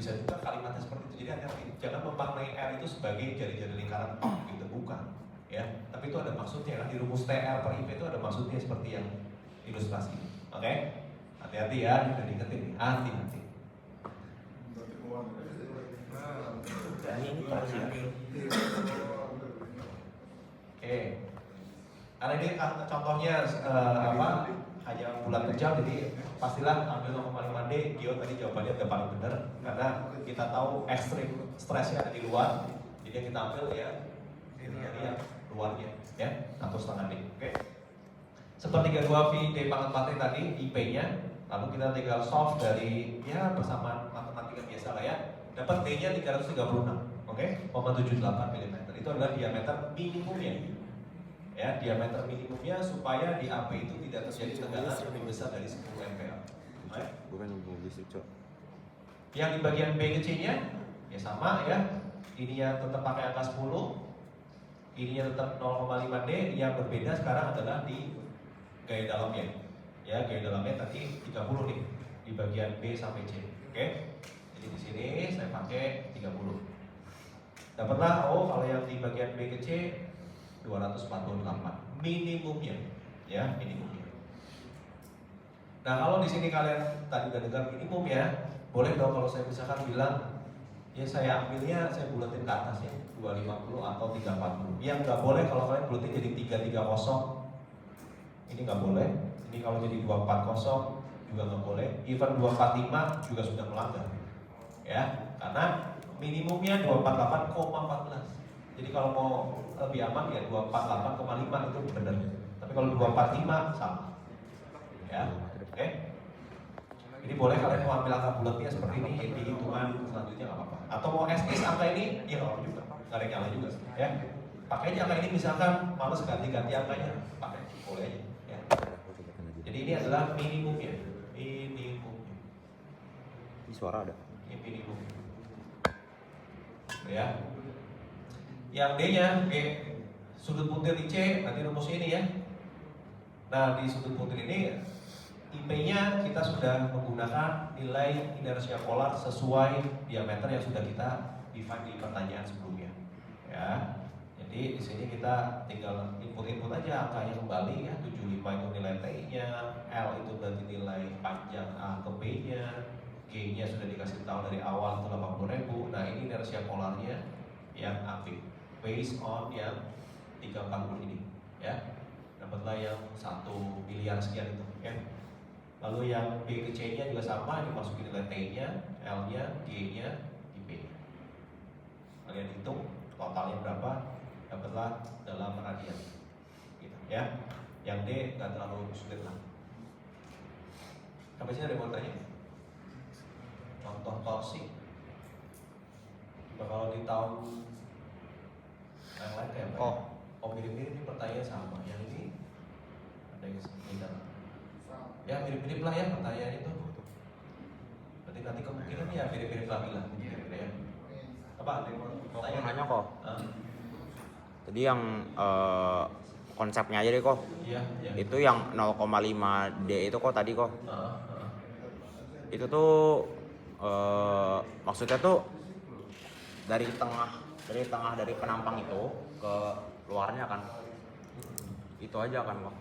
bisa juga kalimatnya seperti itu. Jadi hati-hati, jangan memaknai R itu sebagai jari-jari lingkaran gitu, bukan. Ya, tapi itu ada maksudnya kan, di rumus TR per IP itu ada maksudnya seperti yang ilustrasi. Oke? Hati-hati ya, udah diingetin nih, hati-hati. Ini pasti ya. Oke. Karena ini contohnya hanya bulan terjam, jadi pastilah ambil 0,5D. Gio tadi jawabannya udah paling benar karena kita tahu ekstrim stresnya ada di luar, jadi yang kita ambil ya ini yang luarnya ya 1,5D. Oke. Sepertiga 2 V D pangkat 4 tadi IP-nya, lalu kita tinggal solve dari ya persamaan matematika biasa lah ya. Dapat D-nya 336, oke, 0,78 mm. Itu adalah diameter minimumnya. Ya, diameter minimumnya supaya di AP itu tidak terjadi tegangan lebih besar dari 10 MPa. Bukan listrik, Cok. Yang di bagian B ke C-nya ya sama ya. Ini ya tetap pakai angka 10. Ininya tetap 0,5D. Yang berbeda sekarang adalah di gaya dalamnya. Ya, gaya dalamnya tadi 30 nih di bagian B sampai C. Oke. Jadi di sini saya pakai 30. Dapatlah kalau yang di bagian B ke C 248 minimumnya, ya minimumnya. Nah kalau di sini kalian tadi udah dengar minimum ya, boleh dong kalau saya misalkan bilang, ya saya ambilnya saya bulatin ke atas ya 250 atau 340. Yang nggak boleh kalau kalian bulatin jadi 330, ini nggak boleh. Ini kalau jadi 240 juga nggak boleh. Even 245 juga sudah melanggar, ya karena minimumnya 248,14. Jadi kalau mau lebih aman ya 248,5 itu benar. Tapi kalau 245 sama. Ya, oke. Jadi boleh kalian mau ambil angka bulatnya seperti ini di hitungan selanjutnya nggak apa-apa. Atau mau SS angka ini ya nggak apa juga. Nggak ada yang nyala juga. Ya. Pakai aja angka ini misalkan males ganti-ganti angkanya, pakai boleh aja. Ya. Jadi ini adalah minimumnya. Minimumnya. Ini suara ada. Ini minimum. Ya. Yang D-nya, sudut puntir di C, nanti rumusnya ini ya. Nah di sudut puntir ini IP-nya kita sudah menggunakan nilai inersia polar sesuai diameter yang sudah kita define di pertanyaan sebelumnya. Ya, jadi di sini kita tinggal input aja angkanya kembali ya. 75 itu nilai T-nya, L itu berarti nilai panjang A ke B-nya, G-nya sudah dikasih tahu dari awal itu 80.000. Nah ini inersia polarnya yang AB based on yang 340 ini ya, dapatlah yang 1 miliar sekian itu ya. Lalu yang B ke C nya juga sama, dimasukin nilai T nya, L nya, G nya, IP nya. Kalian hitung totalnya berapa, dapatlah dalam radian gitu ya. Yang D nggak terlalu sulit lah. Sampai sini ada yang mau tanya? Contoh torsi. Kalau di tahun yang lain kayak apa? Mirip-mirip ini pertanyaan sama. Yang ini ada yang beda. Ya mirip-mirip lah ya pertanyaan itu. Berarti nanti kemungkinan ya mirip-mirip lagi lah. Kira-kira ya. Apa? Ada yang mau tanya? Nanya kok. Tadi yang konsepnya aja deh kok. Iya. Itu yang 0,5D itu kok tadi kok. Itu tuh maksudnya tuh dari tengah dari penampang itu ke luarnya kan, itu aja kan kok.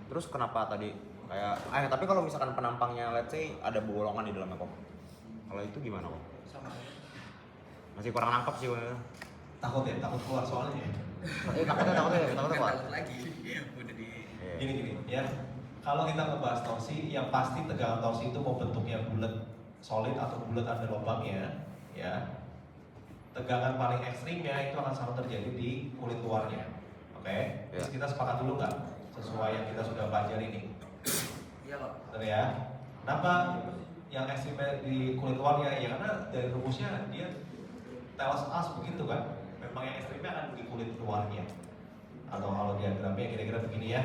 Terus kenapa tadi kayak tapi kalau misalkan penampangnya let's say ada bolongan di dalamnya kok, kalau itu gimana kok? Sama. Masih kurang nangkep sih gue. Takut keluar soalnya. Takutnya keluar. Takut lagi. Udah di Gini ya. Kalau kita ngebahas torsi, yang pasti tegangan torsi itu mau bentuknya bulat solid atau bulat ada lubangnya, ya. Tegangan paling ekstrimnya itu akan selalu terjadi di kulit luarnya. Oke? Terus kita sepakat dulu nggak sesuai yang kita sudah pelajari ini? Iya Pak. Betul ya. Kenapa yang ekstrimnya di kulit luarnya? Ya karena dari rumusnya dia tells us begitu kan. Memang yang ekstrimnya akan di kulit luarnya. Atau kalau diagramnya kira-kira begini ya.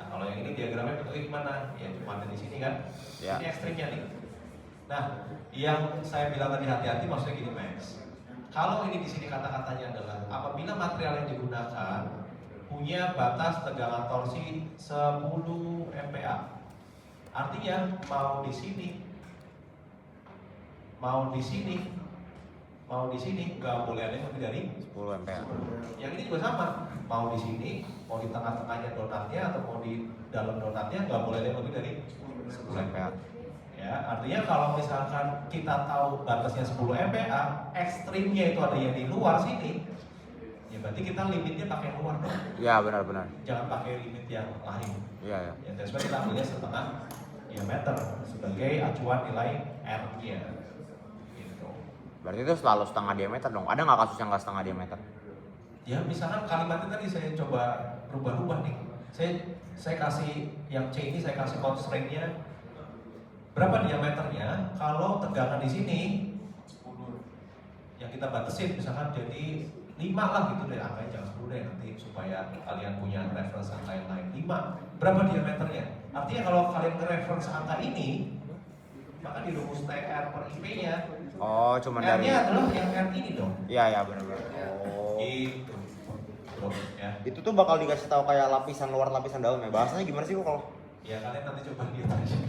Nah, kalau yang ini diagramnya bentuknya gimana? Ya cuma ada di sini kan. Ya. Ini ekstrimnya nih. Nah, yang saya bilang tadi hati-hati maksudnya gini Max. Kalau ini di sini kata-katanya adalah apabila material yang digunakan punya batas tegangan torsi 10 MPa. Artinya mau di sini mau di sini nggak boleh ada yang lebih dari 10 MPa. Yang ini juga sama, mau di sini, mau di tengah-tengahnya donatnya atau mau di dalam donatnya nggak boleh ada yang lebih dari 10 MPa. Ya, artinya kalau misalkan kita tahu batasnya 10 MPa, ekstrimnya itu ada yang di luar sini, ya berarti kita limitnya pakai yang luar dong. Iya, benar-benar. Jangan pakai limit yang lain. Iya, ya. Ya, that's why kita ambilnya setengah diameter sebagai acuan nilai R-nya. Gitu. Berarti itu selalu setengah diameter dong. Ada nggak kasus yang nggak setengah diameter? Ya, misalkan kalimatnya tadi saya coba rubah-rubah nih. Saya kasih yang C ini saya kasih constraint-nya berapa diameternya. Kalau tegangan di sini 10 yang kita batasin misalkan jadi 5 lah gitu deh, angkanya jangan 10 deh nanti supaya kalian punya reference angka yang lain. 5, berapa diameternya? Artinya kalau kalian nge-reference angka ini, maka di rumus TR per IP-nya Oh, cuma dari. R-nya adalah yang R ini dong. Iya, ya, benar-benar. Oh. Gitu. Bro, ya. Itu tuh bakal dikasih tahu kayak lapisan luar, lapisan dalam ya. Bahasanya gimana sih kok kalau? Ya kalian nanti coba lihat aja.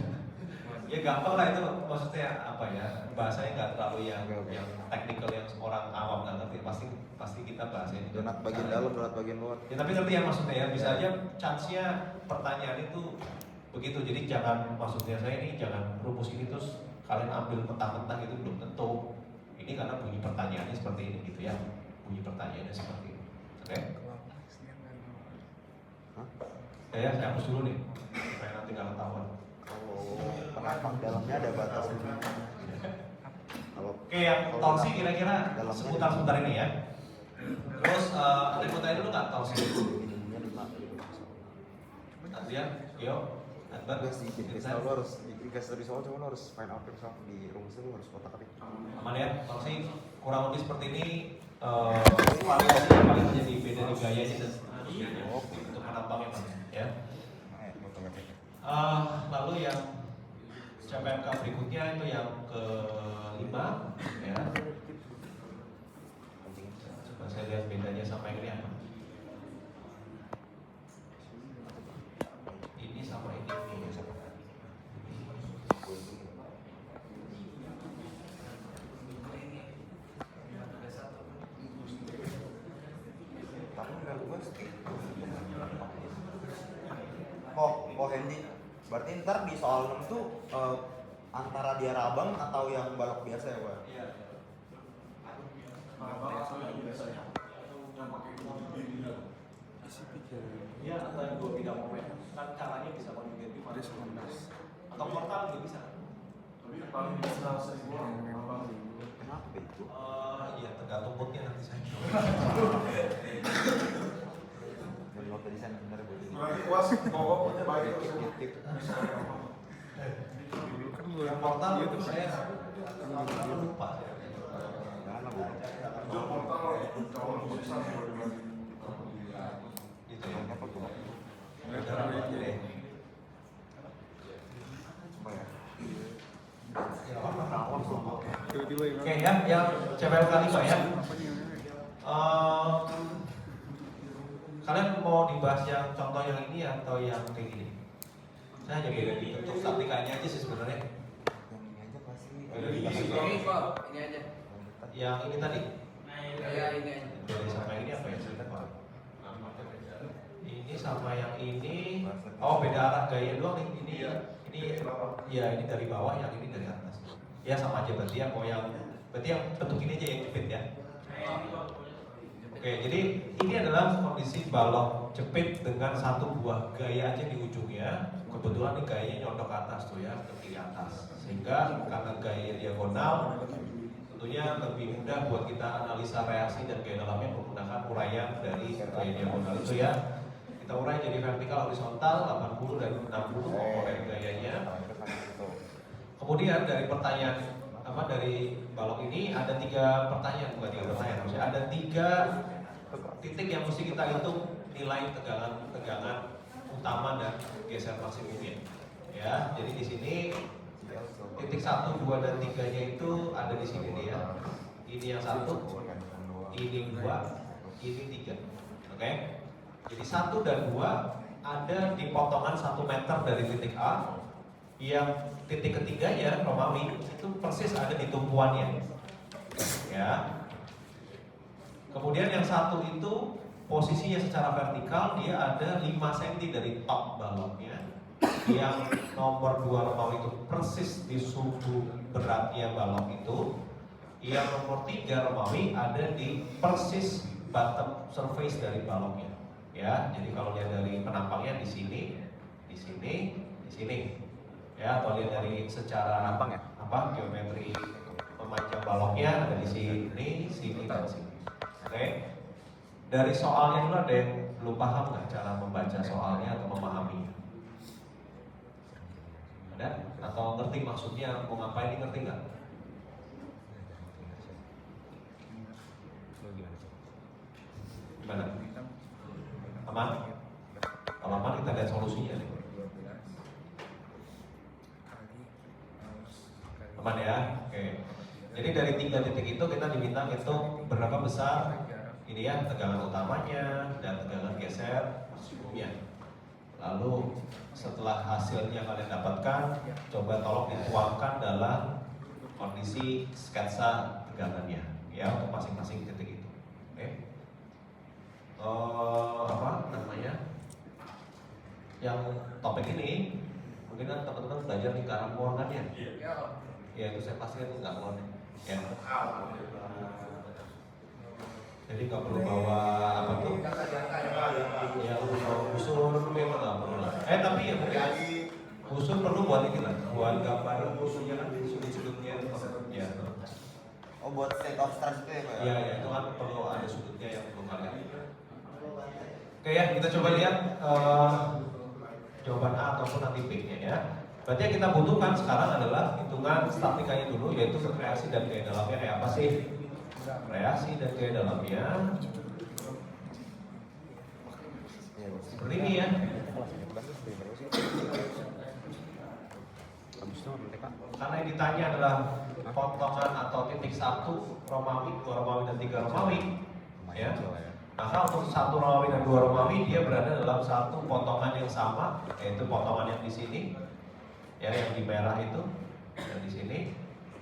Ya gampang lah itu, maksudnya apa ya, bahasanya nggak terlalu yang Oke. yang teknikal yang orang awam nggak ngerti. Pasti kita bahasnya itu. Donat bagian dalam, donat bagian luar. Ya tapi ngerti ya maksudnya ya, bisa aja chance-nya pertanyaan itu begitu. Jadi jangan, maksudnya saya ini jangan rumus ini terus kalian ambil mentah-mentah gitu, belum tentu. Ini karena bunyi pertanyaannya seperti ini gitu ya. Bunyi pertanyaannya seperti ini. Oke? Ya, saya hapus dulu nih supaya nanti nggak ketahuan. Oh, penantang dalamnya ada batas. Kalau Oke, yang torsi kira-kira dalamnya seputar-seputar ini ya. Terus ada yang mau tanya dulu nggak torsi? ininya 5 gitu. Adrian, Yo, Akbar, Enggak sih, jadi Vincent. lu harus dikasih dari soal, cuma lu harus find out yourself di rumusnya, lu harus kotak-atik. Aman ya, torsi kurang lebih seperti ini. Variasi yang paling menjadi beda di gayanya dan untuk menambangnya Pak, ya. Lalu yang CPMK berikutnya itu yang ke-5 ya. Coba saya lihat bedanya sama yang ini apa. Ini sama ini. Oh Hendy, berarti ntar di soal 6 tuh antara dia rabang atau yang balok biasa ya Pak? Iya. Iya, atau yang 2 bidang momen. Kan caranya bisa konjugatif atau portal juga bisa. Kenapa itu? Iya, tergantung moodnya nanti saya. Dan lo tadi saya bener buat ini. Yang portal itu saya lupa. Jangan lah gue. Gitu ya. Apa tuh? Deh. Coba ya. Ya, apa? Oke. Oke ya, yang CPMK 5 ya. Kalian mau dibahas yang contoh yang ini atau yang kayak gini? Saya hanya beda di bentuk aplikasinya aja sih sebenarnya. Yang ini aja pasti. Ini kok, ini aja. Yang ini tadi. Ya, ini aja. Dari sama yang ini apa ya cerita Pak? Ini sama yang ini. Oh beda arah gaya doang nih. Ini ya ini dari bawah, yang ini dari atas. Ya sama aja berarti ya. Berarti yang bentuk ini aja yang jepit ya. Oke, jadi ini adalah kondisi balok jepit dengan satu buah gaya aja di ujungnya. Kebetulan nih gayanya nyodok ke atas tuh ya, ke kiri atas. Sehingga karena gaya diagonal, tentunya lebih mudah buat kita analisa reaksi dan gaya dalamnya menggunakan uraian dari gaya diagonal itu ya. Kita urai jadi vertikal, horizontal, 80 dan 60 komponen gayanya. Kemudian dari pertanyaan dari balok ini ada 3 pertanyaan, bukan 3 pertanyaan, maksudnya ada 3 titik yang mesti kita hitung nilai tegangan utama dan geser maksimumnya. Ya, jadi di sini titik 1, 2 dan 3-nya itu ada di sini nih ya. Ini yang 1, ini 2, ini 3. Oke. Jadi 1 dan 2 ada di potongan 1 meter dari titik A. Yang titik ketiganya Romawi itu persis ada di tumpuannya, ya. Kemudian yang satu itu posisinya secara vertikal dia ada 5 cm dari top baloknya. Yang nomor 2 Romawi itu persis di suhu beratnya balok itu. Yang nomor 3 Romawi ada di persis bottom surface dari baloknya. Ya, jadi kalau lihat dari penampangnya di sini, di sini, di sini. Ya, atau lihat dari secara Penampang ya? geometri memanjang baloknya ada di sini, sini dan sini. Oke. Dari soalnya dulu ada yang belum paham nggak cara membaca soalnya atau memahaminya? Ada? Atau ngerti maksudnya mau ngapain ini, ngerti nggak? Gimana? Aman? Kalau aman kita lihat solusinya nih. Aman ya? Oke. Jadi dari 3 titik itu kita diminta hitung berapa besar ini ya tegangan utamanya dan tegangan geser maksimumnya. Lalu setelah hasilnya kalian dapatkan, coba tolong dituangkan dalam kondisi sketsa tegangannya ya untuk masing-masing titik itu. Oke. Apa namanya? Yang topik ini mungkin kan teman-teman belajar di Karamborn kan ya? Ya itu saya pastikan itu nggak keluar ya. Jadi nggak perlu bawa apa tuh? Ya usul memang nggak perlu lah. Tapi ya mungkin usul perlu buat ini lah, buat gambar usulnya kan sudut-sudutnya ya. Oh, buat state of stress itu ya Pak? Ya itu kan perlu ada sudutnya yang perlu kalian. Oke ya, kita coba lihat jawaban A ataupun nanti B-nya ya. Berarti yang kita butuhkan sekarang adalah hitungan statikanya dulu, yaitu reaksi dan gaya dalamnya kayak apa sih? Reaksi dan gaya dalamnya seperti ini ya. Karena yang ditanya adalah potongan atau titik 1 Romawi, 2 Romawi dan 3 Romawi ya. Maka untuk 1 Romawi dan 2 Romawi dia berada dalam satu potongan yang sama, yaitu potongan yang di sini ya, yang di merah itu dan di sini.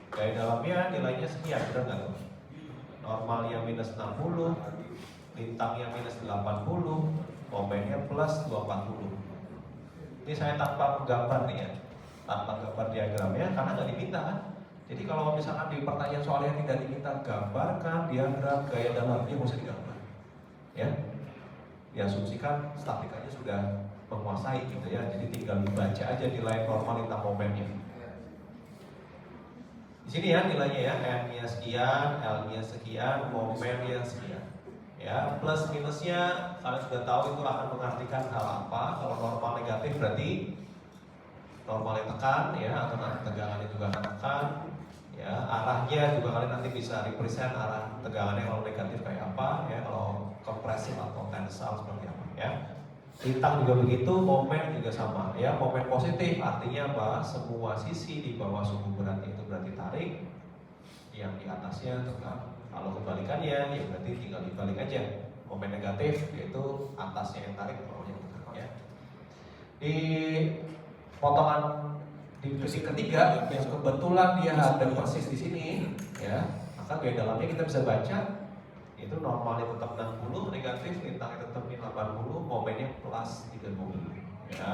Gaya dalamnya nilainya sekian, benar nggak tuh? Normalnya minus 60, lintangnya minus 80, momennya plus 240. Ini saya tanpa menggambar nih ya, tanpa gambar diagramnya karena nggak diminta kan. Jadi kalau misalkan di pertanyaan soalnya tidak diminta gambarkan diagram gaya dalamnya, nggak usah digambar ya. Diasumsikan statikanya sudah menguasai gitu ya, jadi tinggal dibaca aja nilai normal lintang momennya. Di sini ya nilainya ya, M-nya sekian, L-nya sekian, momennya sekian. Ya, plus minusnya kalian sudah tahu itu akan mengartikan hal apa. Kalau normal negatif berarti normalnya tekan ya, atau nanti tegangannya juga akan tekan. Ya, arahnya juga kalian nanti bisa represent arah tegangannya kalau negatif kayak apa ya, kalau kompresif atau tensile seperti apa ya. Lintang juga begitu, momen juga sama ya. Momen positif artinya apa? Semua sisi di bawah suhu berat itu berarti tarik, yang di atasnya tekan. Kalau kebalikannya ya berarti tinggal dibalik aja. Momen negatif yaitu atasnya yang tarik, bawahnya yang tekan ya. Di potongan di titik ketiga yang kebetulan dia ada persis di sini ya, maka gaya dalamnya kita bisa baca itu normalnya tetap 60, negatif lintangnya tetap 80, momennya plus 30 ya.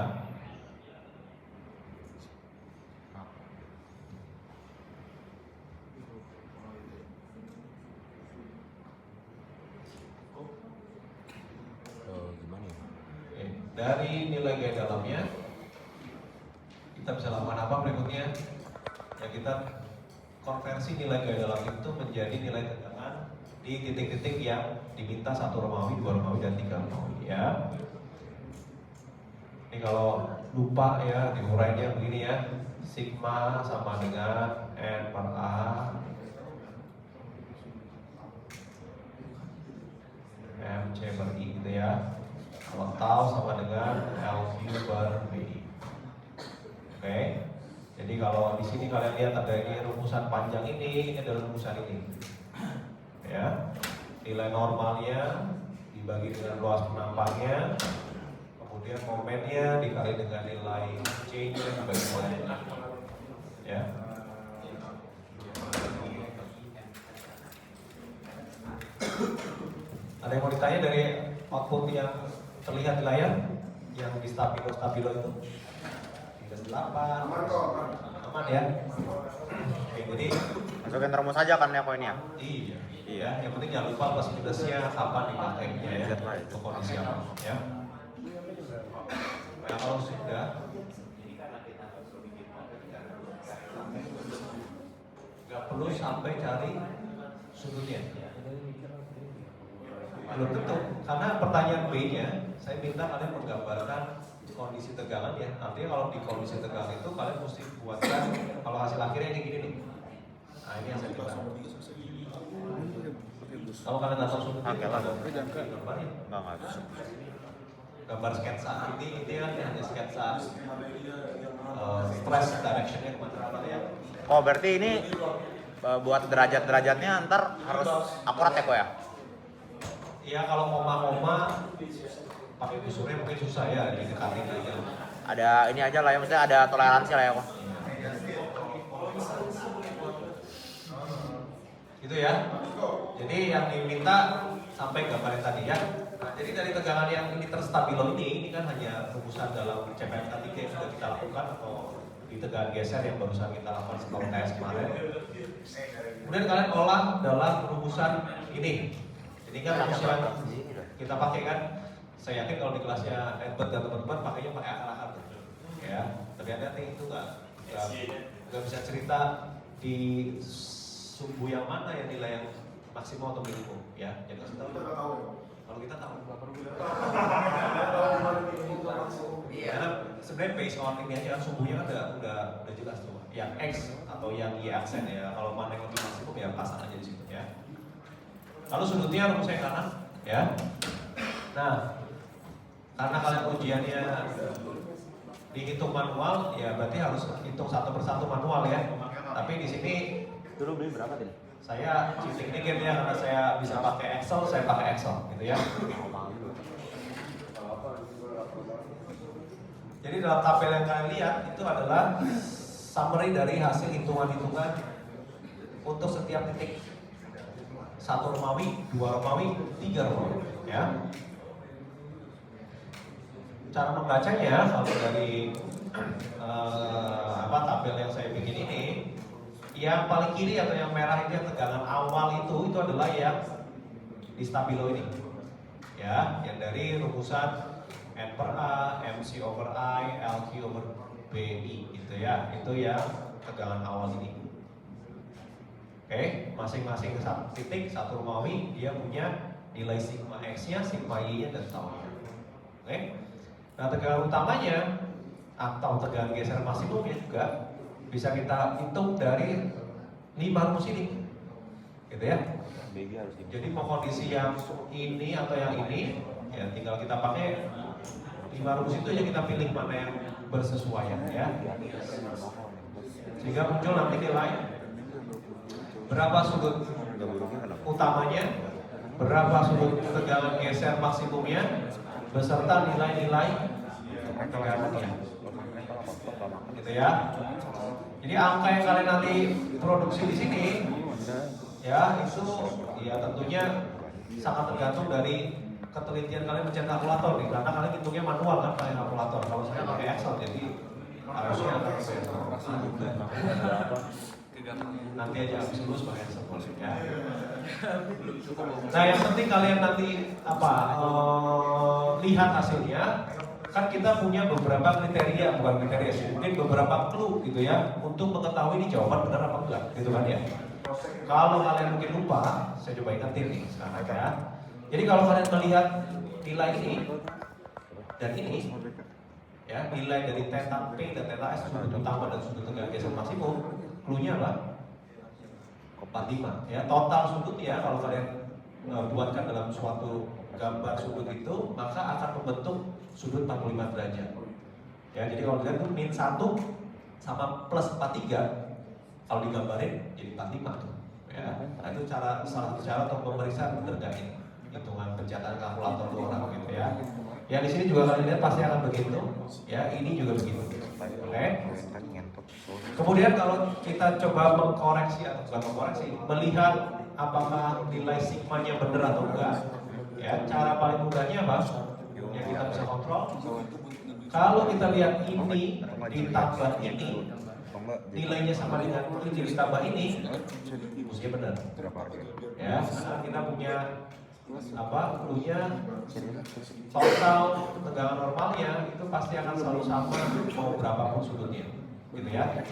Gimana ya? Oke, dari nilai gaya dalamnya kita bisa lakukan apa berikutnya? Ya kita konversi nilai gaya dalam itu menjadi nilai tegangan di titik-titik yang diminta 1 Romawi, 2 Romawi, dan 3 Romawi ya. Ini kalau lupa ya diurainya begini ya, sigma sama dengan N per A MC per I gitu ya. Kalau tau sama dengan LQ per B. Oke. Jadi kalau di sini kalian lihat ada ini rumusan panjang ini adalah rumusan ini. Ya, nilai normalnya dibagi dengan luas penampangnya, kemudian kemudian momennya dikali dengan nilai C-nya dibagi oleh ya. Ada yang mau ditanya dari output yang terlihat di layar yang di stabilo itu? 38 aman ya. Oke, jadi Masukin rumus aja kan ya koinnya. iya, yang penting jangan lupa plus minusnya kapan dipakainya ya, untuk kondisi apa ya. Nah kalau sudah nggak perlu sampai cari sudutnya. Belum tentu, karena pertanyaan B-nya saya minta kalian menggambarkan kondisi tegangan ya. Artinya kalau di kondisi tegangan itu kalian mesti buatkan kalau hasil akhirnya kayak gini nih. Nah ini yang saya minta. Kalau kalian nggak tahu sudutnya, Oke lah. gambarnya. Enggak. Gambar sketsa ini kan hanya sketsa stress directionnya kemana ya. Oh berarti ini buat derajat-derajatnya ntar harus akurat ya kok ya? Iya kalau koma-koma pakai busurnya mungkin susah ya didekatin aja. Ada ini aja lah ya, maksudnya ada toleransi lah ya kok. Gitu ya. Jadi yang diminta sampai gambarnya tadi ya. Nah, jadi dari tegangan yang ini terstabilo ini kan hanya rumusan dalam CPM tadi yang sudah kita lakukan atau di tegangan geser yang barusan kita lakukan setelah UTS kemarin. Kemudian kalian olah dalam rumusan ini. Ini kan rumus yang kita pakai kan. Saya yakin kalau di kelasnya Edward dan teman-teman pakainya pakai akar-akar tuh. Ya, tapi hati-hati itu nggak bisa cerita di sumbu yang mana yang nilai yang maksimum atau minimum ya. Jadi kasih tahu. Kalau kita tahu. Karena sebenarnya based on ini aja sumbunya kan udah jelas tuh. Yang X atau yang Y aksen ya. Kalau mana yang lebih maksimum ya pasang aja di situ ya. Lalu sudutnya rumusnya yang kanan ya. Nah, karena kalian ujiannya dihitung manual ya berarti harus hitung satu persatu manual ya. Tapi di sini Dulu beli berapa tadi? saya cheating dikit ya karena saya bisa pakai Excel, saya pakai Excel gitu ya. Jadi dalam tabel yang kalian lihat itu adalah summary dari hasil hitungan-hitungan untuk setiap titik. 1 Romawi, 2 Romawi, 3 Romawi ya. Cara membacanya kalau dari tabel yang saya bikin ini, yang paling kiri atau yang merah ini yang tegangan awal itu adalah yang di stabilo ini ya, yang dari rumusan N per A, MC over I, LQ over BI gitu ya, itu yang tegangan awal ini. Oke, masing-masing titik satu Romawi dia punya nilai sigma X-nya, sigma Y-nya dan tau-nya. Oke. Nah, tegangan utamanya atau tegangan geser maksimumnya juga bisa kita hitung dari 5 rumus ini. Gitu ya. Jadi mau kondisi yang ini atau yang ini, ya tinggal kita pakai 5 rumus itu aja, kita pilih mana yang bersesuaian ya. Sehingga muncul nanti nilai berapa sudut utamanya, berapa sudut tegangan geser maksimumnya, beserta nilai-nilai tegangannya. Gitu ya. Jadi angka yang kalian nanti produksi di sini, ya itu ya tentunya sangat tergantung dari ketelitian kalian mencet kalkulator nih, karena kalian hitungnya manual kan pakai kalkulator. Kalau saya pakai Excel jadi harusnya nanti aja habis lulus pakai Excel ya. Nah yang penting kalian nanti lihat hasilnya. Kan kita punya beberapa kriteria, bukan kriteria sih, mungkin beberapa clue gitu ya untuk mengetahui ini jawaban benar apa enggak, gitu kan ya. Kalau kalian mungkin lupa, saya coba ingetin nih sekarang ya. Jadi kalau kalian melihat nilai ini dan ini, ya nilai dari theta P dan theta S sudut utama dan sudut tegangan geser maksimum, clue-nya apa? 45 ya. Total sudut ya kalau kalian buatkan dalam suatu gambar sudut itu, maka akan membentuk sudut 45 derajat. Ya, jadi kalau dilihat tuh min 1 sama plus 43 kalau digambarin jadi 45 tuh. Ya. Nah, itu salah satu cara untuk memeriksa benar nggak ini hitungan pencetakan kalkulator tuh orang gitu ya. Ya di sini juga kalian lihat pasti akan begitu. Ya ini juga begitu. Oke. Kemudian kalau kita coba mengkoreksi atau bukan mengkoreksi, melihat apakah nilai sigmanya benar atau enggak. Ya cara paling mudahnya apa? Yang kita bisa kontrol. Kalau kita lihat ini ditambah ini, nilainya sama dengan ini ditambah ini, mestinya benar. Ya, karena kita punya punya total tegangan normalnya itu pasti akan selalu sama mau berapapun sudutnya, gitu ya.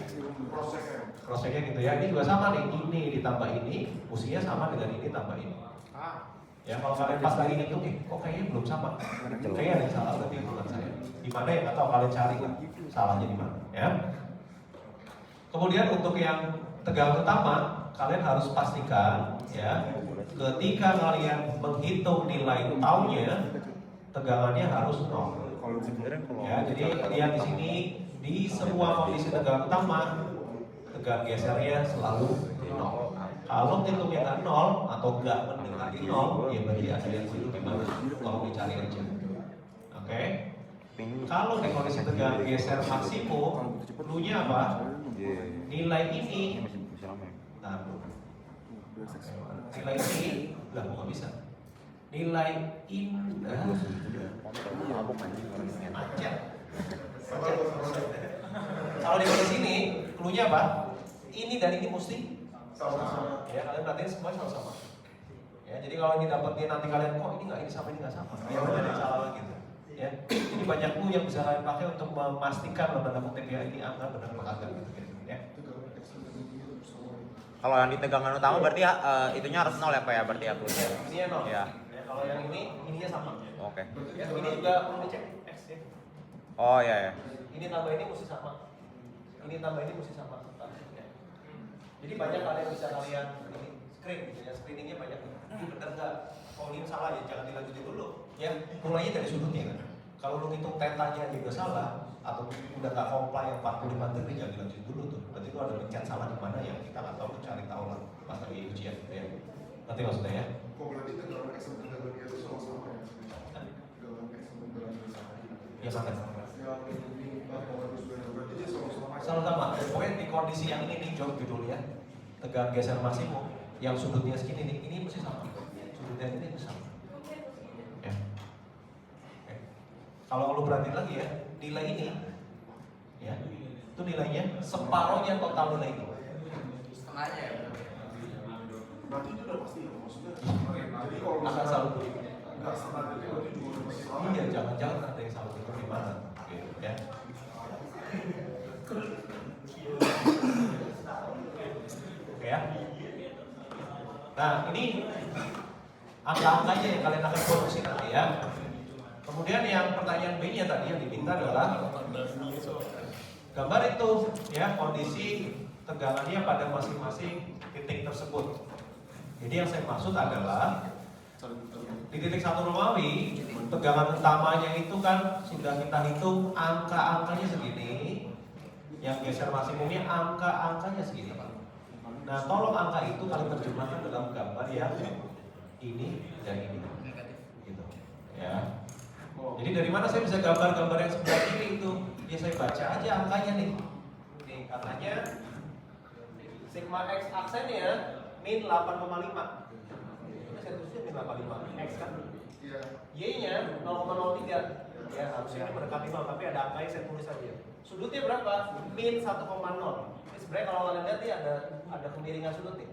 Cross-checknya gitu ya. Ini juga sama nih, ini ditambah ini, mestinya sama dengan ini tambah ini. Ya kalau kalian pas lagi ngitung nih, kok kayaknya belum sama. Kayaknya ada yang salah berarti hitungan saya. Di mana yang nggak tahu kalian cari kan salahnya di mana, ya. Kemudian untuk yang tegangan utama, kalian harus pastikan ya, ketika kalian menghitung nilai taunya, tegangannya harus 0. Ya, jadi lihat di sini di semua kondisi tegangan utama, tegangan gesernya selalu 0. Kalau hitungnya nggak 0 atau nggak mendekati 0, ya berarti ada yang hidup gimana? Tolong dicari aja. Oke? Kalau di kondisi tegangan geser maksimum, dulunya apa? Nilai ini, nah, nilai ini, lah kok nggak bisa? Nilai indah, kalau di kondisi ini, cluenya apa? Ini dan ini mesti sama. Ya kalian perhatiin semua sama-sama. Ya jadi kalau ini dapetnya nanti kalian kok ini nggak sama. Ya udah ada yang salah lagi tuh. Ya ini banyak clue yang bisa kalian pakai untuk memastikan tanda kutip ya ini angka benar apa kagak gitu. Ya. Kalau yang di tegangan utama berarti itunya harus 0 ya Pak ya berarti ya cluenya. Ini 0. Ya. Ya. Kalau yang ininya sama. Oke. Ya, ini juga perlu dicek X ya. Oh ya ya. Ini tambah ini mesti sama. Ini tambah ini mesti sama. Ya. Jadi banyak kalian bisa kalian ini screen gitu ya, screeningnya banyak. Ini benar nggak? Kalau ini salah ya jangan dilanjutin dulu. Ya mulainya dari sudutnya kan. Kalau lu ngitung tetanya juga salah atau udah nggak comply yang 45 degree jangan dilanjutin dulu tuh. Berarti itu ada pencet salah di mana yang kita nggak tahu, cari tahu lah pas lagi ujian gitu ya. Nanti maksudnya ya. Kok berarti tegangan X sama tegangan Y itu sama-sama ya? Tegangan X sama tegangan Y sama. Ya mana? Yang ini berarti dia sama-sama. Sama-sama. Pokoknya di kondisi yang ini nih judulnya tegangan geser maksimum yang sudutnya segini nih, ini mesti sama. Sudutnya ini mesti sama. Ya. Oke. Kalau lu perhatiin lagi ya, nilai ini ya, itu nilainya separohnya total nilai ini. Setengahnya ya. Berarti itu udah pasti ya, maksudnya. Jadi kalau Akan selalu nggak setengah dari berarti juga udah pasti salah. iya, jangan-jangan ada yang salah itu gimana gitu ya. Oke ya. Nah ini angka-angkanya yang kalian akan produksi nanti ya. Kemudian yang pertanyaan B-nya tadi yang diminta adalah gambar itu ya kondisi tegangannya pada masing-masing titik tersebut. Jadi yang saya maksud adalah di titik 1 Romawi tegangan utamanya itu kan sudah kita hitung angka-angkanya segini, yang geser maksimumnya angka-angkanya segini. Nah tolong angka itu kalian terjemahkan dalam gambar yang ini dan ini, gitu. Ya. Jadi dari mana saya bisa gambar-gambar yang sebelah ini itu? Ya saya baca aja angkanya nih. Nih katanya sigma x aksennya min 8,5. Saya tulisnya min 8,5 x kan? Y-nya 0,03. Ya harusnya ini mendekati 0 tapi ada angkanya saya tulis aja. Sudutnya berapa? Min 1,0. Ini sebenarnya kalau kalian lihat nih ada kemiringan sudut nih.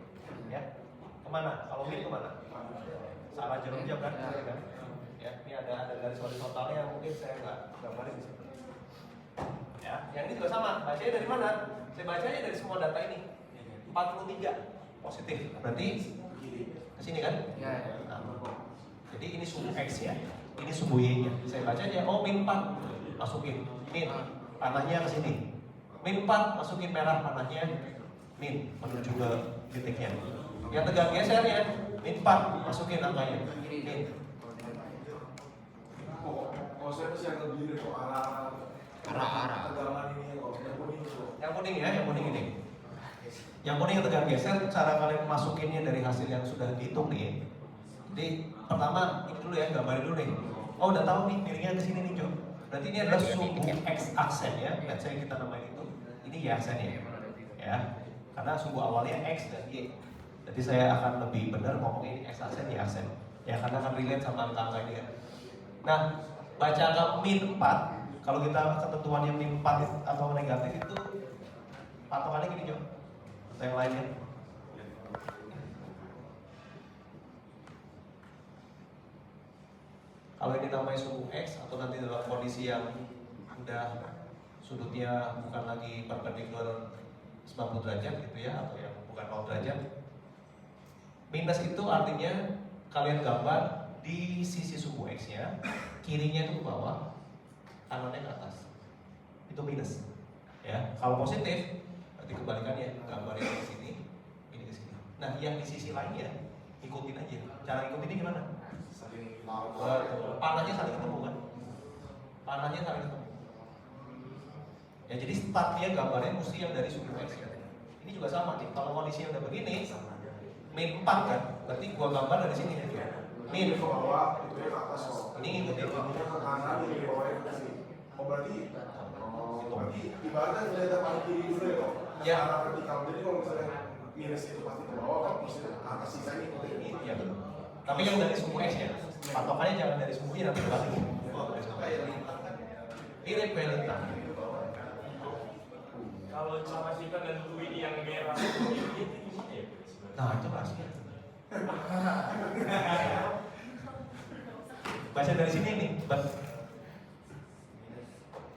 Ya. Kemana? Kalau min kemana? Salah jarum jam kan? Ya, ini ada garis horizontalnya yang mungkin saya nggak gambarin di sini. Ya, yang ini juga sama. Bacanya dari mana? Saya bacanya dari semua data ini. 43 positif. Berarti ke sini kan? Ya. Nah, jadi ini suhu X ya. Ini suhu Y-nya. Saya bacanya oh min 4 masukin min panahnya ke sini. Min 4 masukin merah panahnya min menuju ke titiknya. Yang tegang gesernya min 4 masukin angkanya min. Kalau saya masih agak lebih dari arah tegangan ini kok yang kuning itu. Yang kuning ya, yang kuning ini. Yang kuning yang tegang geser, cara kalian masukinnya dari hasil yang sudah dihitung nih. Jadi pertama ini dulu ya, gambarin dulu nih. Oh udah tahu nih miringnya ke sini nih Jo. Berarti ini adalah sumbu X aksen ya. Let's say kita namain itu. Ini Y aksennya ya. Karena sumbu awalnya X dan Y. Jadi saya akan lebih benar ngomong ini X aksen Y aksen. Ya karena akan relate sama angka ini kan. Nah, baca angka min 4. Kalau kita ketentuannya min 4 atau negatif itu patokannya gini Jo. Atau yang lainnya. Kalau ini namanya sumbu X atau nanti dalam kondisi yang udah sudutnya bukan lagi perpendicular 90 derajat gitu ya, atau yang bukan 0 derajat. Minus itu artinya kalian gambar di sisi sumbu X-nya, kirinya itu ke bawah, kanannya ke atas. Itu minus. Ya, kalau positif berarti kebalikannya, gambarnya ke sini, ini ke sini. Nah, yang di sisi lainnya ikutin aja. Cara ikutinnya gimana? Panahnya saling ketemu kan? Panahnya saling ketemu. Ya jadi startnya gambarnya mesti yang dari sumbu X ya. Ini juga sama nih. Kalau kondisinya udah begini, min 4 kan? Berarti gua gambar dari sini ya. Min ke bawah, itu ke atas. ini ngikutin. Ini ke kanan, ini ke bawah ke sini. Oh berarti ibaratnya dari depan kiri dulu ya kok. Ya. Arah vertikal. Jadi kalau misalnya minus itu pasti ke bawah kan pasti ke atas sisanya ikutin. Iya betul. Tapi yang dari sumbu X ya. Patokannya jangan dari sumbu Y nanti balik. Mirip Velita. Kalau sama kita dan ini yang merah itu gimana ya? Nah itu rahasia. Baca dari sini nih,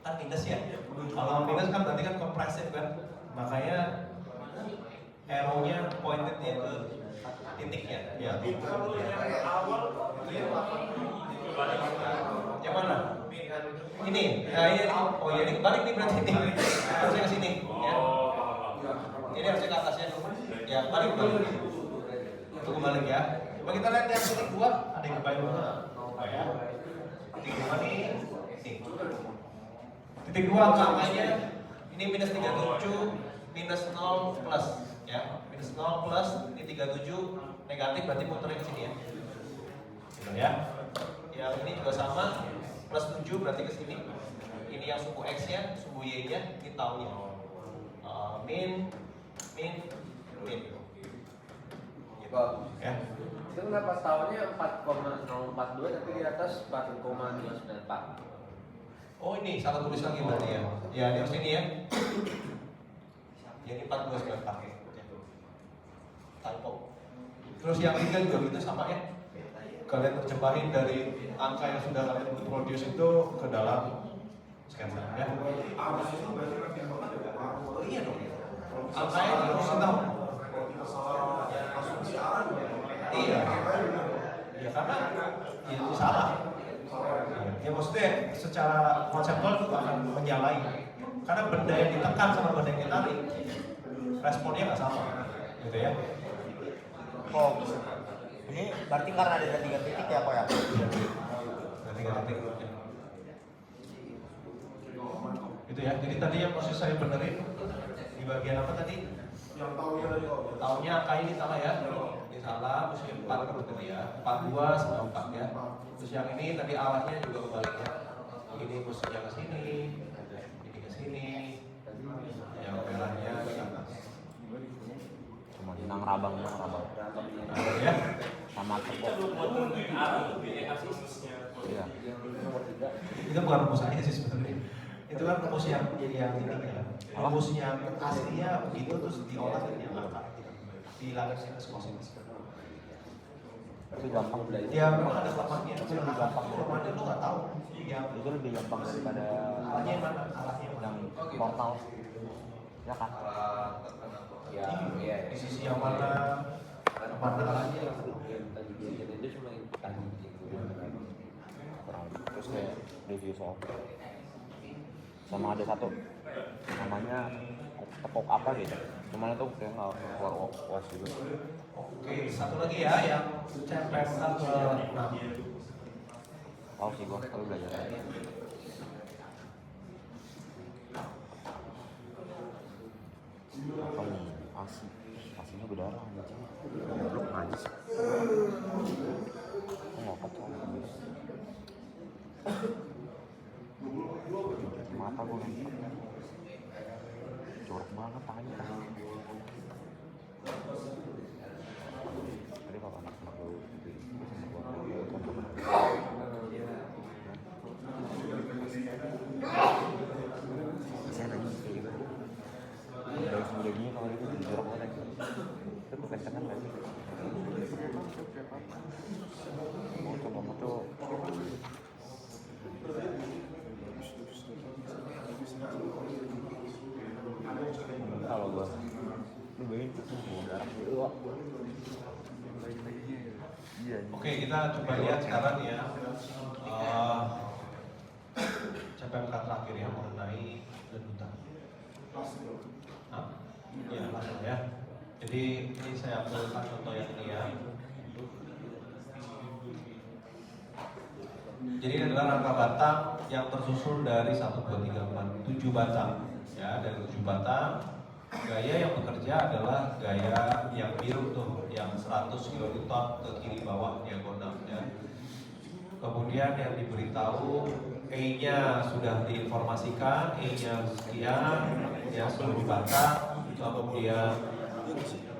kan minus ya. Kalau minus kan berarti kan kompresif kan, makanya arrow-nya pointed-nya ke titiknya. Ya. Kalau yang awal itu Yang mana? Ini. Nah ini. Oh iya ini balik nih berarti ini. Harusnya ke sini. Ya. Ini harusnya ke atas ya. Ya balik. Itu kembali ya. Coba kita lihat yang titik 2. Ada yang kembali dulu. Oh ya. Titik 2 nih. Nih. Titik 2 angkanya ini minus 37 minus 0 plus ya. Minus 0 plus ini 37 negatif berarti muternya ke sini ya. Gitu ya. Yang ini juga sama plus 7 berarti ke sini. Ini yang sumbu X-nya, sumbu Y-nya, ini taunya. Min. Gitu. Ya. Itu kenapa tahunnya 4,042 tapi di atas 4,294. Oh ini salah tulis lagi berarti ya. Ya di sini ya. Ya ini 4294 pakai. Typo. Terus yang tiga juga gitu sama ya. Kalian terjemahin dari angka yang sudah kalian produce itu ke dalam scanner ya. Arus itu berarti nanti banget ya. Oh iya dong. Angkanya harus tahu. Kalau kita salah asumsi arah juga. Iya. Ya karena ya, itu salah. Ya maksudnya secara konseptual itu akan menyalahi. Karena benda yang ditekan sama benda yang ditarik, responnya nggak sama, gitu ya. Oh, ini berarti karena ada 3 titik ya kok ya? Ada 3 titik. Itu ya. Jadi tadi yang proses saya benerin di bagian apa tadi? Yang tahunya tadi kok. Tahunnya angka ini salah ya. Ini salah, mesti 4 terus tadi ya. 42 sama 4 ya. Terus yang ini tadi arahnya juga kebalik ya. Ini mestinya ke sini, ini ke sini. Yang merahnya ke atas. Cuma nang rabang. Nah, ya. Sama kita tepuk. belum nentuin arah tuh BA sinusnya. Iya. Itu bukan rumus aja sih sebenarnya. Itu kan rumus yang ini ya. Rumus yang aslinya begitu terus diolah jadi angka. Dilakukan sinus kosinus. Itu gampang belajar. Ya memang ada formatnya. Itu lebih gampang. Formatnya lu nggak tahu. Yang Itu lebih gampang daripada arahnya yang mana? Arahnya yang yang mana? portal. Ya kan? Ya, iya. Di sisi yang mana? Mana arahnya? Tadi dia jadi dia cuma ikutan gitu. Kurang. Terus kayak review soal. Sama ada satu namanya tepuk apa gitu. Cuman itu kayak nggak keluar was juga. Oke, satu lagi ya yang CPS ke 6. Tahu sih gua, tapi belajar lagi. Apa nih? Asinya berdarah anjing. Belum aja sih. Kok nggak kacau habis. kencengan nggak sih? Mau coba moto. Kalau gua, lu bayangin gua darah dulu. Iya. Oke, kita coba lihat sekarang ya CPMK terakhir ya mengenai ledutan. Ya, langsung ya. Jadi ini saya ambilkan contoh yang ini ya. Jadi ini adalah rangka batang yang tersusun dari 1, 2, 3, 4, 7 batang. Ya, dari 7 batang. Gaya yang bekerja adalah gaya yang biru tuh, yang 100 kilonewton ke kiri bawah diagonal ya. Kemudian yang diberitahu E-nya sudah diinformasikan, E-nya sekian, ya 10 batang, kemudian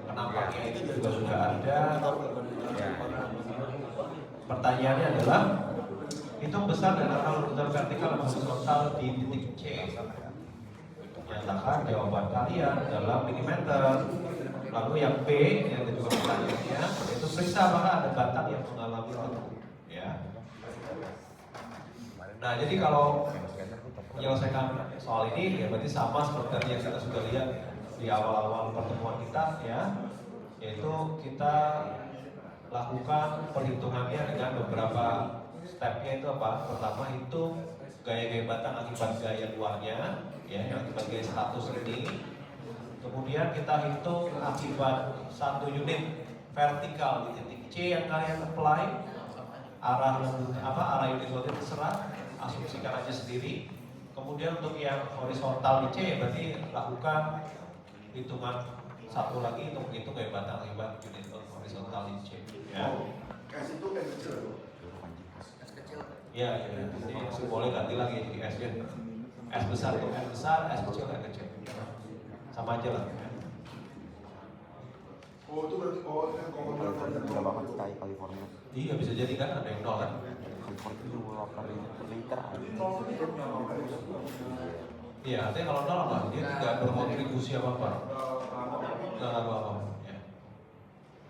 penampaknya itu juga sudah ada. Pertanyaannya adalah hitung besar dan angka letusan vertikal horizontal di titik C. Nyatakan jawaban kalian dalam milimeter. Lalu yang B yang kedua pertanyaannya itu periksa apakah ada batang yang mengalami letup. Ya. Nah jadi kalau menyelesaikan soal ini ya berarti sama seperti yang kita sudah lihat di awal-awal pertemuan kita ya, yaitu kita lakukan perhitungannya dengan beberapa stepnya. Itu apa? Pertama hitung gaya-gaya batang akibat gaya luarnya ya, yang akibat gaya 100 ini. Kemudian kita hitung akibat 1 unit vertikal di titik C yang kalian apply. Arah unit loadnya terserah, asumsikan aja sendiri. Kemudian untuk yang horizontal di C berarti lakukan hitungan satu lagi untuk menghitung gaya batang akibat unit load horizontal di C ya. S itu S kecil. Ya, jadi boleh ganti lagi jadi S nya. S besar untuk S besar, S kecil S kecil. Sama aja lah. Oh itu berarti itu kan komponen Udah banget kayak California. Iya bisa jadi kan ada yang nol kan. California itu 2 kali per liter. Iya, artinya kalau nol apa? Dia tidak berkontribusi apa-apa. Nggak apa-apa. Ya.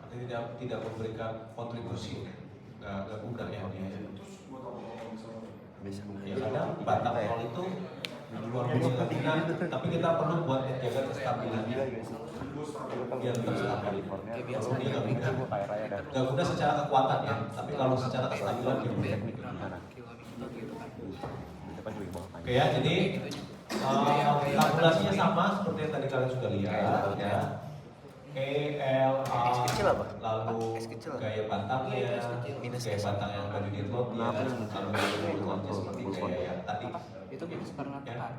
Artinya tidak memberikan kontribusi. Nggak guna ya dia. Ya kadang batang nol itu luar biasa tinggi, tapi kita perlu buat menjaga kestabilannya biar tetap stabil. Kalau dia nggak guna secara kekuatan ya, tapi kalau secara kestabilan dia boleh. Oke ya, jadi kalkulasinya sama seperti yang tadi kalian sudah lihat ya. E, L, A, lalu gaya batangnya, gaya batang yang ada di loadnya, lalu loadnya seperti gaya yang tadi. Itu minus karena tekan.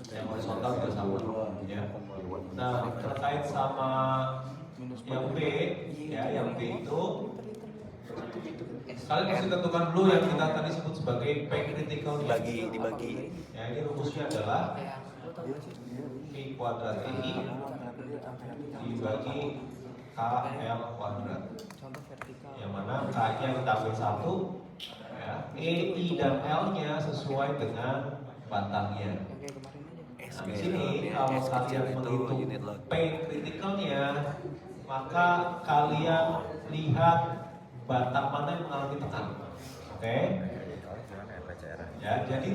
Yang horizontal juga sama ya. Nah terkait sama yang B ya, yang B itu kalian mesti tentukan dulu yang kita tadi sebut sebagai P critical dibagi. Ya ini rumusnya adalah I kuadrat I dibagi KL kuadrat. Contoh vertikal. Yang mana K-nya kita ambil 1 ya, E, I dan L-nya sesuai dengan batangnya. Yang kayak kemarin aja. Nah, di sini kalau kalian menghitung P critical-nya, maka kalian lihat batang mana yang mengalami tekan. Oke? Ya, jadi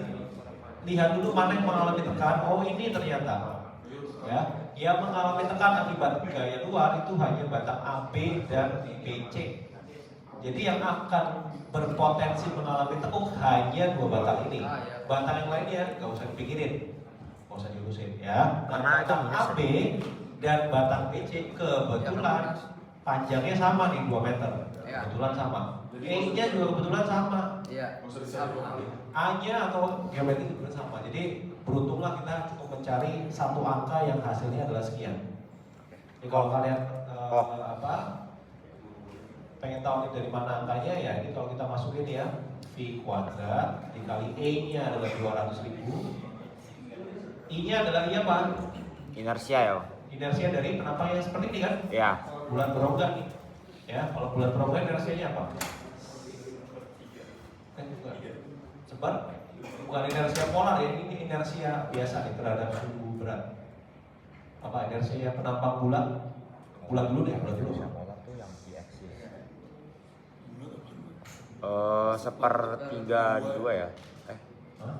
lihat dulu mana yang mengalami tekan. Oh, ini ternyata ya, yang mengalami tekan akibat gaya luar itu hanya batang AB dan BC. Jadi yang akan berpotensi mengalami tekuk hanya 2 batang ini. Batang yang lainnya nggak usah dipikirin, nggak usah diurusin ya. Karena batang AB dan batang BC kebetulan panjangnya sama nih 2 meter, kebetulan sama. E-nya juga kebetulan sama. Iya. A-nya atau geometri juga sama. Jadi beruntunglah kita cukup mencari satu angka yang hasilnya adalah sekian. Jadi kalau kalian pengen tahu ini dari mana angkanya ya, ini kalau kita masukin ya V kuadrat dikali E-nya adalah 200.000, I-nya adalah I apa? Inersia ya. Inersia dari penampang yang seperti ini kan? Ya. Bulan berongga nih. Ya, kalau bulan berongga inersianya apa? Kan bukan. Sebab bukan inersia polar ya, ini inersia biasa nih terhadap suhu berat. apa inersia penampang bulat dulu deh, bulat dulu. Polar tuh yang IXC. Sepertiga dua ya? Hah?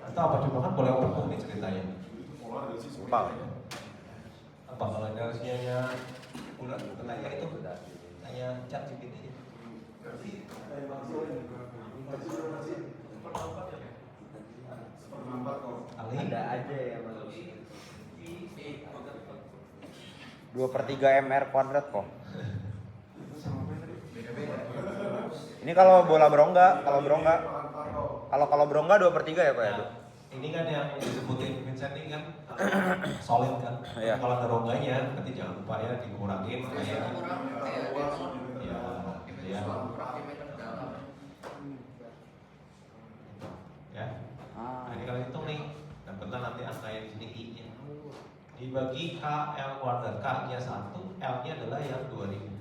Atau apa coba kan boleh open nih ceritanya. Polar gak sih? Lupa. Apa kalau inersianya bulat tanya itu tanya chat GPT. Berarti kayak masih seperempat kok. Ali Ada aja ya mas. 2/3 MR kuadrat kok. Ini kalau bola berongga, kalau berongga 2/3 ya Pak ya? Nah, ini kan yang disebutin Vincent ini kan solid kan. Iya. Kalau ada rongganya nanti jangan lupa ya dikurangin kayak ya gitu ya. Ya. Nah, ini kalau hitung nih, dapatlah nanti angka yang di sini I-nya. Dibagi KL kuadrat, K-nya 1, L-nya adalah yang 2000.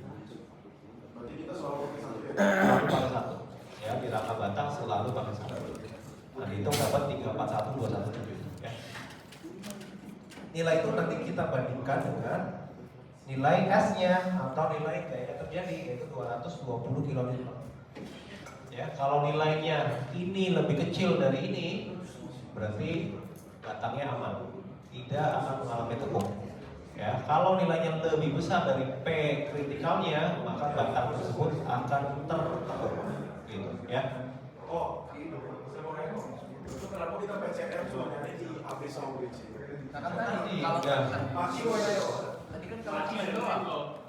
Berarti kita selalu pakai satu ya. Selalu pakai 1. Ya, di rangka batang selalu pakai 1. Nah, dihitung dapat 341217 ya. Nilai itu nanti kita bandingkan dengan nilai S-nya atau nilai gaya terjadi yaitu 220 kN. Ya, kalau nilainya ini lebih kecil dari ini, berarti batangnya aman, tidak akan mengalami tekuk. Ya, kalau nilainya lebih besar dari P kritikalnya, maka batang tersebut akan tertekuk. Gitu, ya. Oh, itu. Saya mau nanya kok. Itu kenapa kita PCM cuma nyari di AB sama BC? Karena Tadi, kalau ya. Maki kok ya? tadi kan kalau tekan doang.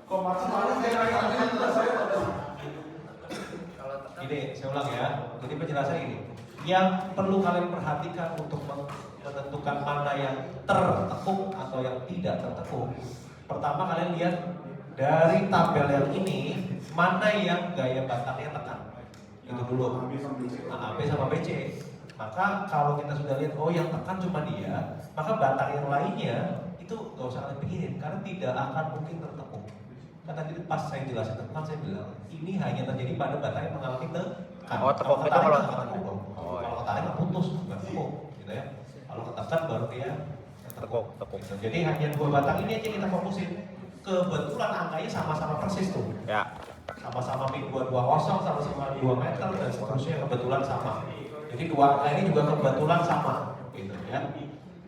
Kok maki malah saya nanya saya ada. Kalau tekan Ini saya ulang ya. Jadi penjelasan ini. Yang perlu kalian perhatikan untuk menentukan mana yang tertekuk atau yang tidak tertekuk. Pertama kalian lihat dari tabel yang ini mana yang gaya batangnya tekan. Itu dulu. AB sama BC. Nah, AB sama BC. Maka kalau kita sudah lihat oh yang tekan cuma dia, maka batang yang lainnya itu nggak usah kalian pikirin karena tidak akan mungkin tertekuk. Kan tadi pas saya jelasin tekan saya bilang ini hanya terjadi pada batang yang mengalami tekan. Oh, tekuk itu ketarik kalau nggak tekuk dong. Oh, iya. Kalau ketarik nggak putus nggak tekuk, gitu ya. Kalau ketekan baru dia Tekuk. Gitu. Jadi hanya dua batang ini aja kita fokusin. Kebetulan angkanya sama-sama persis tuh. Ya. Sama-sama min 220, sama-sama 2 meter dan seterusnya kebetulan sama. Jadi dua angka ini juga kebetulan sama, gitu ya.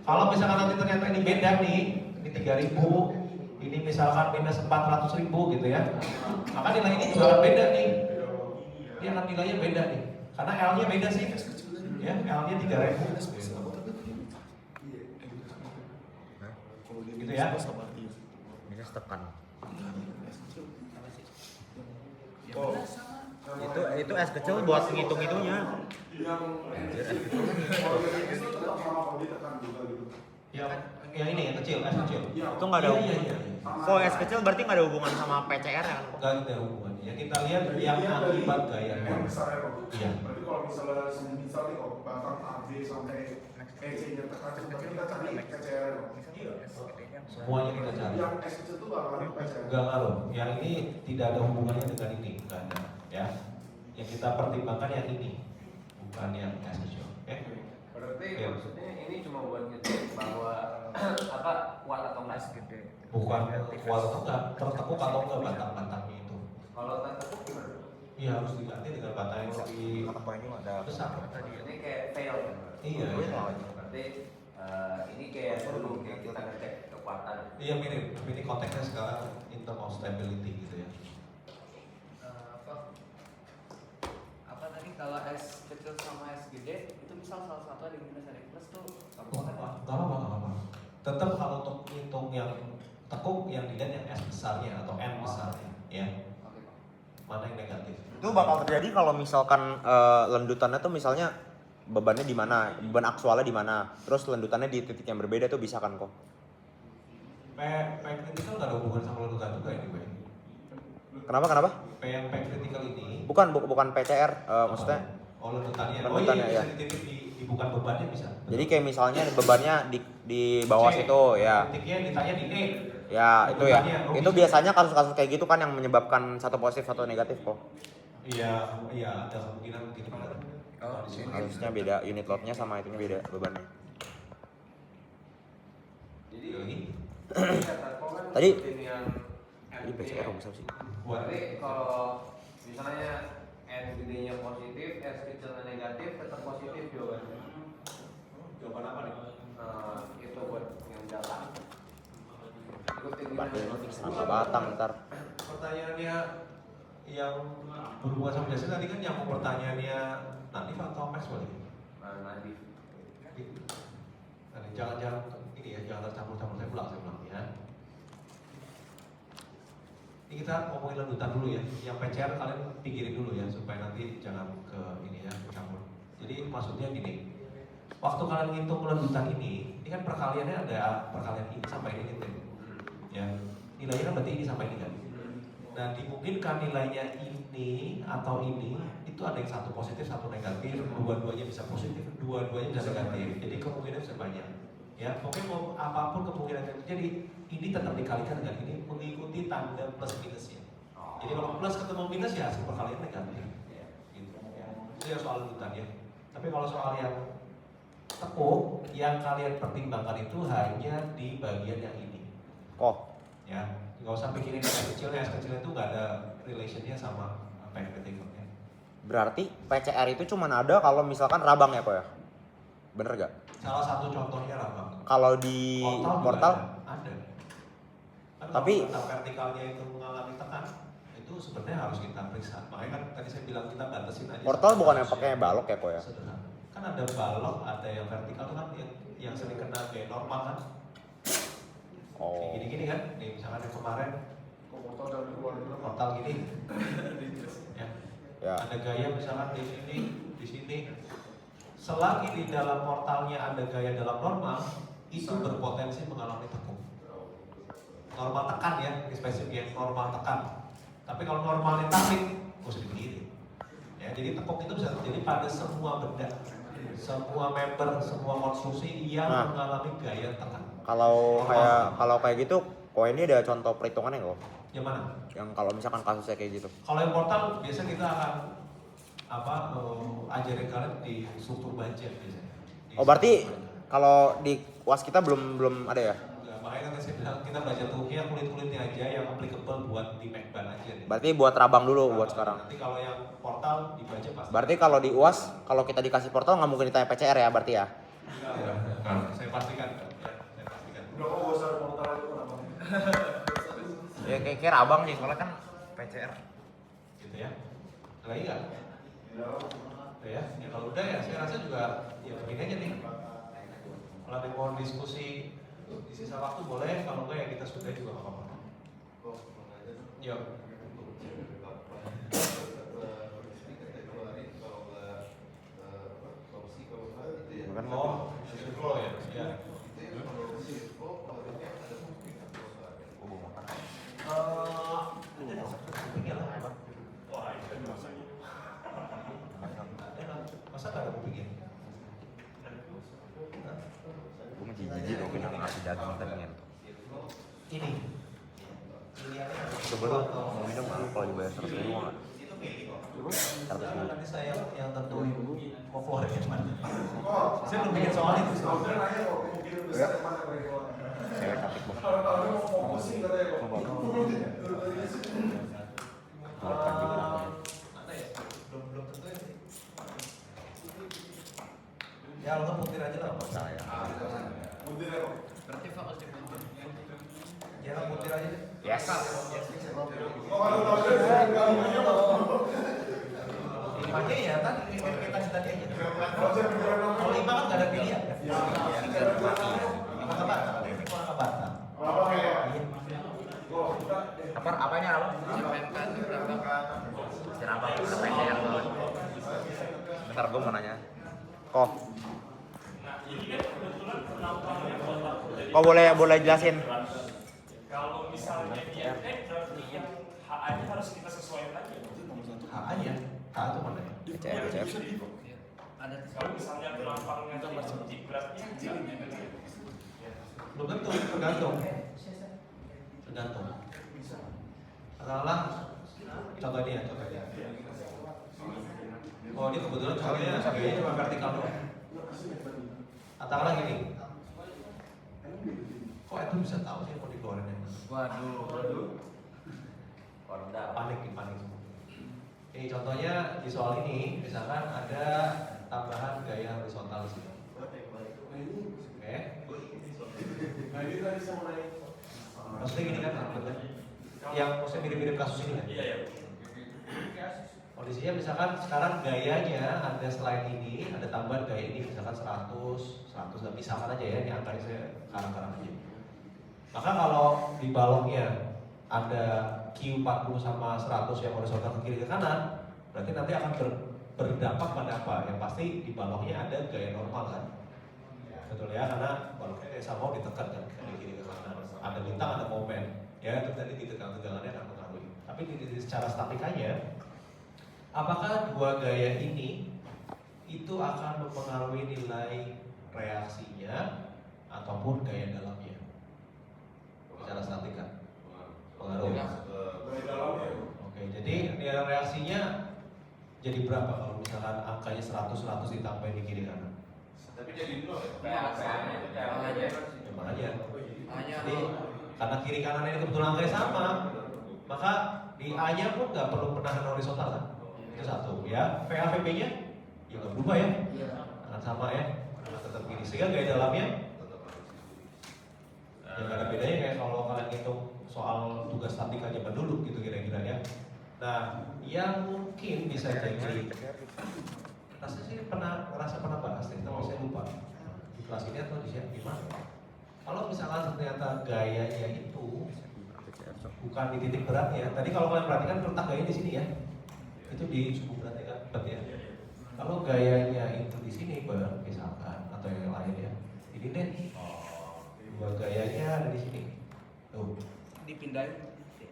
Kalau misalkan nanti ternyata ini beda nih, ini 3000, ini misalkan minus 400.000 gitu ya, maka nilai ini juga akan beda nih. Dia akan nilainya beda nih, karena L-nya beda sih, ya L-nya 3000. Gitu ya. Minus tekan. Oh, Itu S kecil buat ngitung itunya. yang kalau yang ini tetap sama kalau dia tekan juga gitu. Yang ini yang kecil, S kecil. Iya. Itu nggak ada Iya, hubungan. iya, iya. Kalau S kecil berarti nggak ada hubungan sama PCR ya? Enggak ada hubungannya. Ya, kita lihat yang akibat gaya yang besar ya Pak. Iya. Berarti kalau misalnya misalnya kalau batang AB sampai EC-nya tekan, berarti kita cari PCR ya Pak. Iya. Semuanya kita cari. Yang S itu tuh nggak ngaruh PCR. Enggak ngaruh. Yang ini tidak ada hubungannya dengan ini, enggak ada. Ya. Yang kita pertimbangkan yang ini, bukan yang S kecil. Oke. Berarti Iya. maksudnya ini cuma buat ngecek bahwa apa kuat atau enggak gede. Bukan kuat atau enggak, tertekuk atau enggak batang-batangnya itu. Kalau tertekuk gimana? Iya harus diganti dengan batang yang lebih Apa ini ada besar. Ini kayak fail. Iya. Iya. Berarti ini kayak dulu kita ngecek kekuatan. Iya mirip, tapi ini konteksnya sekarang in terms of stability gitu ya. apa tadi kalau S kecil sama S gede itu misal salah satu ada minus ada yang plus tuh Oh, nggak apa-apa. Tetap kalau untuk hitung yang tekuk yang dilihat yang S besarnya atau N besarnya, ya. Oke, Pak. Mana yang negatif? Itu bakal terjadi kalau misalkan lendutannya tuh misalnya bebannya di mana, beban aksualnya di mana, terus lendutannya di titik yang berbeda tuh bisa kan kok? P kritikal nggak ada hubungan sama letusan juga ini, Bay. Kenapa? P kritikal ini Bukan PCR, maksudnya. letusannya. Letutannya, Bisa ya. di titik di bukan bebannya bisa. Jadi kayak misalnya bebannya di bawah C. situ ya. Titiknya ditanya di E. Ya itu ya. Letusannya, oh, Itu bisa. biasanya kasus-kasus kayak gitu kan yang menyebabkan satu positif satu negatif kok. Iya, ada kemungkinan begitu benar. Oh, Di sini. Harusnya beda unit loadnya sama itunya beda bebannya. Jadi Lagi? Tadi yang ini PCR bisa sih. Buat Berarti kalau misalnya S gedenya positif, S kecilnya negatif, tetap positif jawabannya. jawaban apa nih? Itu buat yang jalan. Ikutin Berarti gini. sama batang ntar. Pertanyaannya yang berhubungan sama jasa tadi kan yang pertanyaannya nanti atau Maxwell ini? Nanti. Nanti jangan ini ya, jangan tercampur-campur. Saya ulang ya. Ini kita ngomongin lanjutan dulu ya. Yang PCR kalian pikirin dulu ya supaya nanti jangan ke ini ya, campur. Jadi maksudnya gini. Waktu kalian ngitung lanjutan ini kan perkaliannya ada perkalian ini sampai ini gitu. Ya. Nilainya kan berarti ini sampai ini kan. Nah, dimungkinkan nilainya ini atau ini itu ada yang satu positif, satu negatif, dua-duanya bisa positif, dua-duanya bisa negatif. Jadi kemungkinan bisa banyak. Ya, pokoknya mau apapun kemungkinan yang terjadi, ini tetap dikalikan dengan ini mengikuti tanda plus minusnya. Jadi kalau plus ketemu minus ya hasil perkalian negatif. Gitu. Itu yang soal lanjutan ya. Tapi kalau soal yang tepuk, yang kalian pertimbangkan itu hanya di bagian yang ini. Kok Ya, nggak usah pikirin S kecilnya itu nggak ada relationnya sama apa yang kritiknya. berarti PCR itu cuma ada kalau misalkan rabang ya kok ya? Bener gak? Salah satu contohnya rabang. Kalau di portal ada. Kan Tapi- kalau data vertikalnya itu mengalami tekan, itu sebenarnya harus kita periksa. Makanya kan tadi saya bilang kita batasin aja. portal sama bukan yang manusia. pakai balok ya kok ya? Sederhana. Kan ada balok, ada yang vertikal itu kan yang sering kena gaya normal kan. Kayak Oh. gini-gini kan. Nih misalkan yang kemarin Komputer dan keluar itu portal gini. Ya. Ya. Ada gaya misalkan di sini. Selagi di dalam portalnya ada gaya dalam normal, itu berpotensi mengalami tekuk. Normal tekan ya, ini spesifik normal tekan. Tapi kalau normalnya tarik, mesti begini. Ya, jadi tekuk itu bisa terjadi pada semua benda, semua member, semua konstruksi yang Nah. mengalami gaya tekan. Kalau kayak gitu, kok ini ada contoh perhitungannya kok? Yang mana? Yang kalau misalkan kasusnya kayak gitu. Kalau yang portal biasa kita akan ajarin kalian di struktur budget biasanya. Oh berarti kalau di UAS kita belum ada ya? Enggak, makanya kan saya bilang kita belajar tuh kulit-kulitnya aja yang applicable buat di Macban aja nih. Berarti buat rabang dulu buat sekarang. Nanti kalau yang portal dibaca pasti. Berarti kalau di UAS, kalau kita dikasih portal nggak mungkin ditanya PCR ya berarti ya? Enggak, saya pastikan. Ya, saya pastikan. udah kok gak usah portal itu kenapa? Ya kayak rabang sih, soalnya kan PCR. Gitu ya. Lagi enggak? Udah ya. Ya kalau udah ya saya rasa juga ya begini aja nih. Kalau ada yang mau diskusi di sisa waktu boleh, kalau enggak ya kita sudah juga nggak apa-apa. Yuk. Bukan Oh, flow ya. Ya. Masa gak ada kupingnya? Gue masih jijik dong kita ngasih daging tadi kan. Ini. Coba dong mau minum nggak? Kalau dibayar 100 ribu nggak? Nanti saya yang tentuin mau keluar yang mana. Saya belum bikin soal itu. Kalau dia nanya kok kemungkinan besar yang mana kira-kira? Cewek cantik banget. Kalau dia mau fokusin katanya kok. Makan juga. Mana ya? Belum tentuin sih. Ya lo putih aja lah Pak. Saya. Mundur ya kok. Berarti fokus di bentuk. Ya lo putih aja. Yes. Oh kalau tahu dia enggak Limanya ya tadi kita tadi aja. kalau saya pikiran apa? Kalau lima kan nggak ada pilihan. Ya. Lima ke Batam. Lima ke Batam. Apa kayak? Oh, udah. Apa ini apa? Dimainkan berapa? Kenapa? Kenapa yang bentar gue mau nanya. Kok? Kok boleh jelasin? Kalau misalnya dia berarti yang HA-nya harus kita sesuaikan lagi. H aja. H itu mana ya? PCR. Ada Kalau misalnya pelampangnya tinggi berarti Belum tentu, tergantung. Katakanlah contoh dia. Oh ini kebetulan contohnya gayanya cuma vertikal doang. Katakanlah gini. Kok itu bisa tahu sih mau dikeluarin yang mana? Waduh. Panik semua. Ini contohnya di soal ini, misalkan ada tambahan gaya horizontal di sini. Oke. Nah ini tadi saya mau nanya. Maksudnya gini kan, maksudnya yang maksudnya mirip-mirip kasus ini kan? Iya ya. Kondisinya misalkan sekarang gayanya ada selain ini, ada tambahan gaya ini misalkan 100, dan misalkan aja ya, ini angkanya saya karang-karang aja. Maka kalau di baloknya ada Q40 sama 100 yang horizontal ke kiri ke kanan, berarti nanti akan berdampak pada apa? Yang pasti di baloknya ada gaya normal kan? Betul ya, karena baloknya kayak sama ditekan kan dari kiri ke kanan. Ada bintang, ada momen. Ya, itu tadi ditegang-tegangannya akan mempengaruhi. Tapi secara statikanya, apakah dua gaya ini itu akan mempengaruhi nilai reaksinya ataupun gaya dalamnya? Secara statika. Pengaruh. Dari dalamnya. Oke, jadi nilai reaksinya jadi berapa kalau misalkan angkanya 100 ditambahin di kiri kanan? Tapi jadi nol ya. Ya makanya. Hanya Jadi karena kiri kanan ini kebetulan angkanya sama, maka di A-nya pun nggak perlu penahan horizontal kan? Itu satu ya. PAVP-nya ya nggak berubah ya, akan sama ya, karena tetap gini. Sehingga gaya dalamnya ya nggak ada bedanya kayak kalau kalian hitung soal tugas statika zaman dulu gitu kira-kira ya. Nah, yang mungkin bisa jadi, rasanya sih pernah bahas, tapi saya lupa di kelas ini atau di mana. Kalau misalkan ternyata gayanya itu bukan di titik beratnya, tadi kalau kalian perhatikan letak gayanya di sini ya, itu di suku beratnya kan, berarti ya. Kalau gayanya itu di sini, misalkan atau yang lain ya, ini deh, dua gayanya ada di sini, tuh. dipindahin.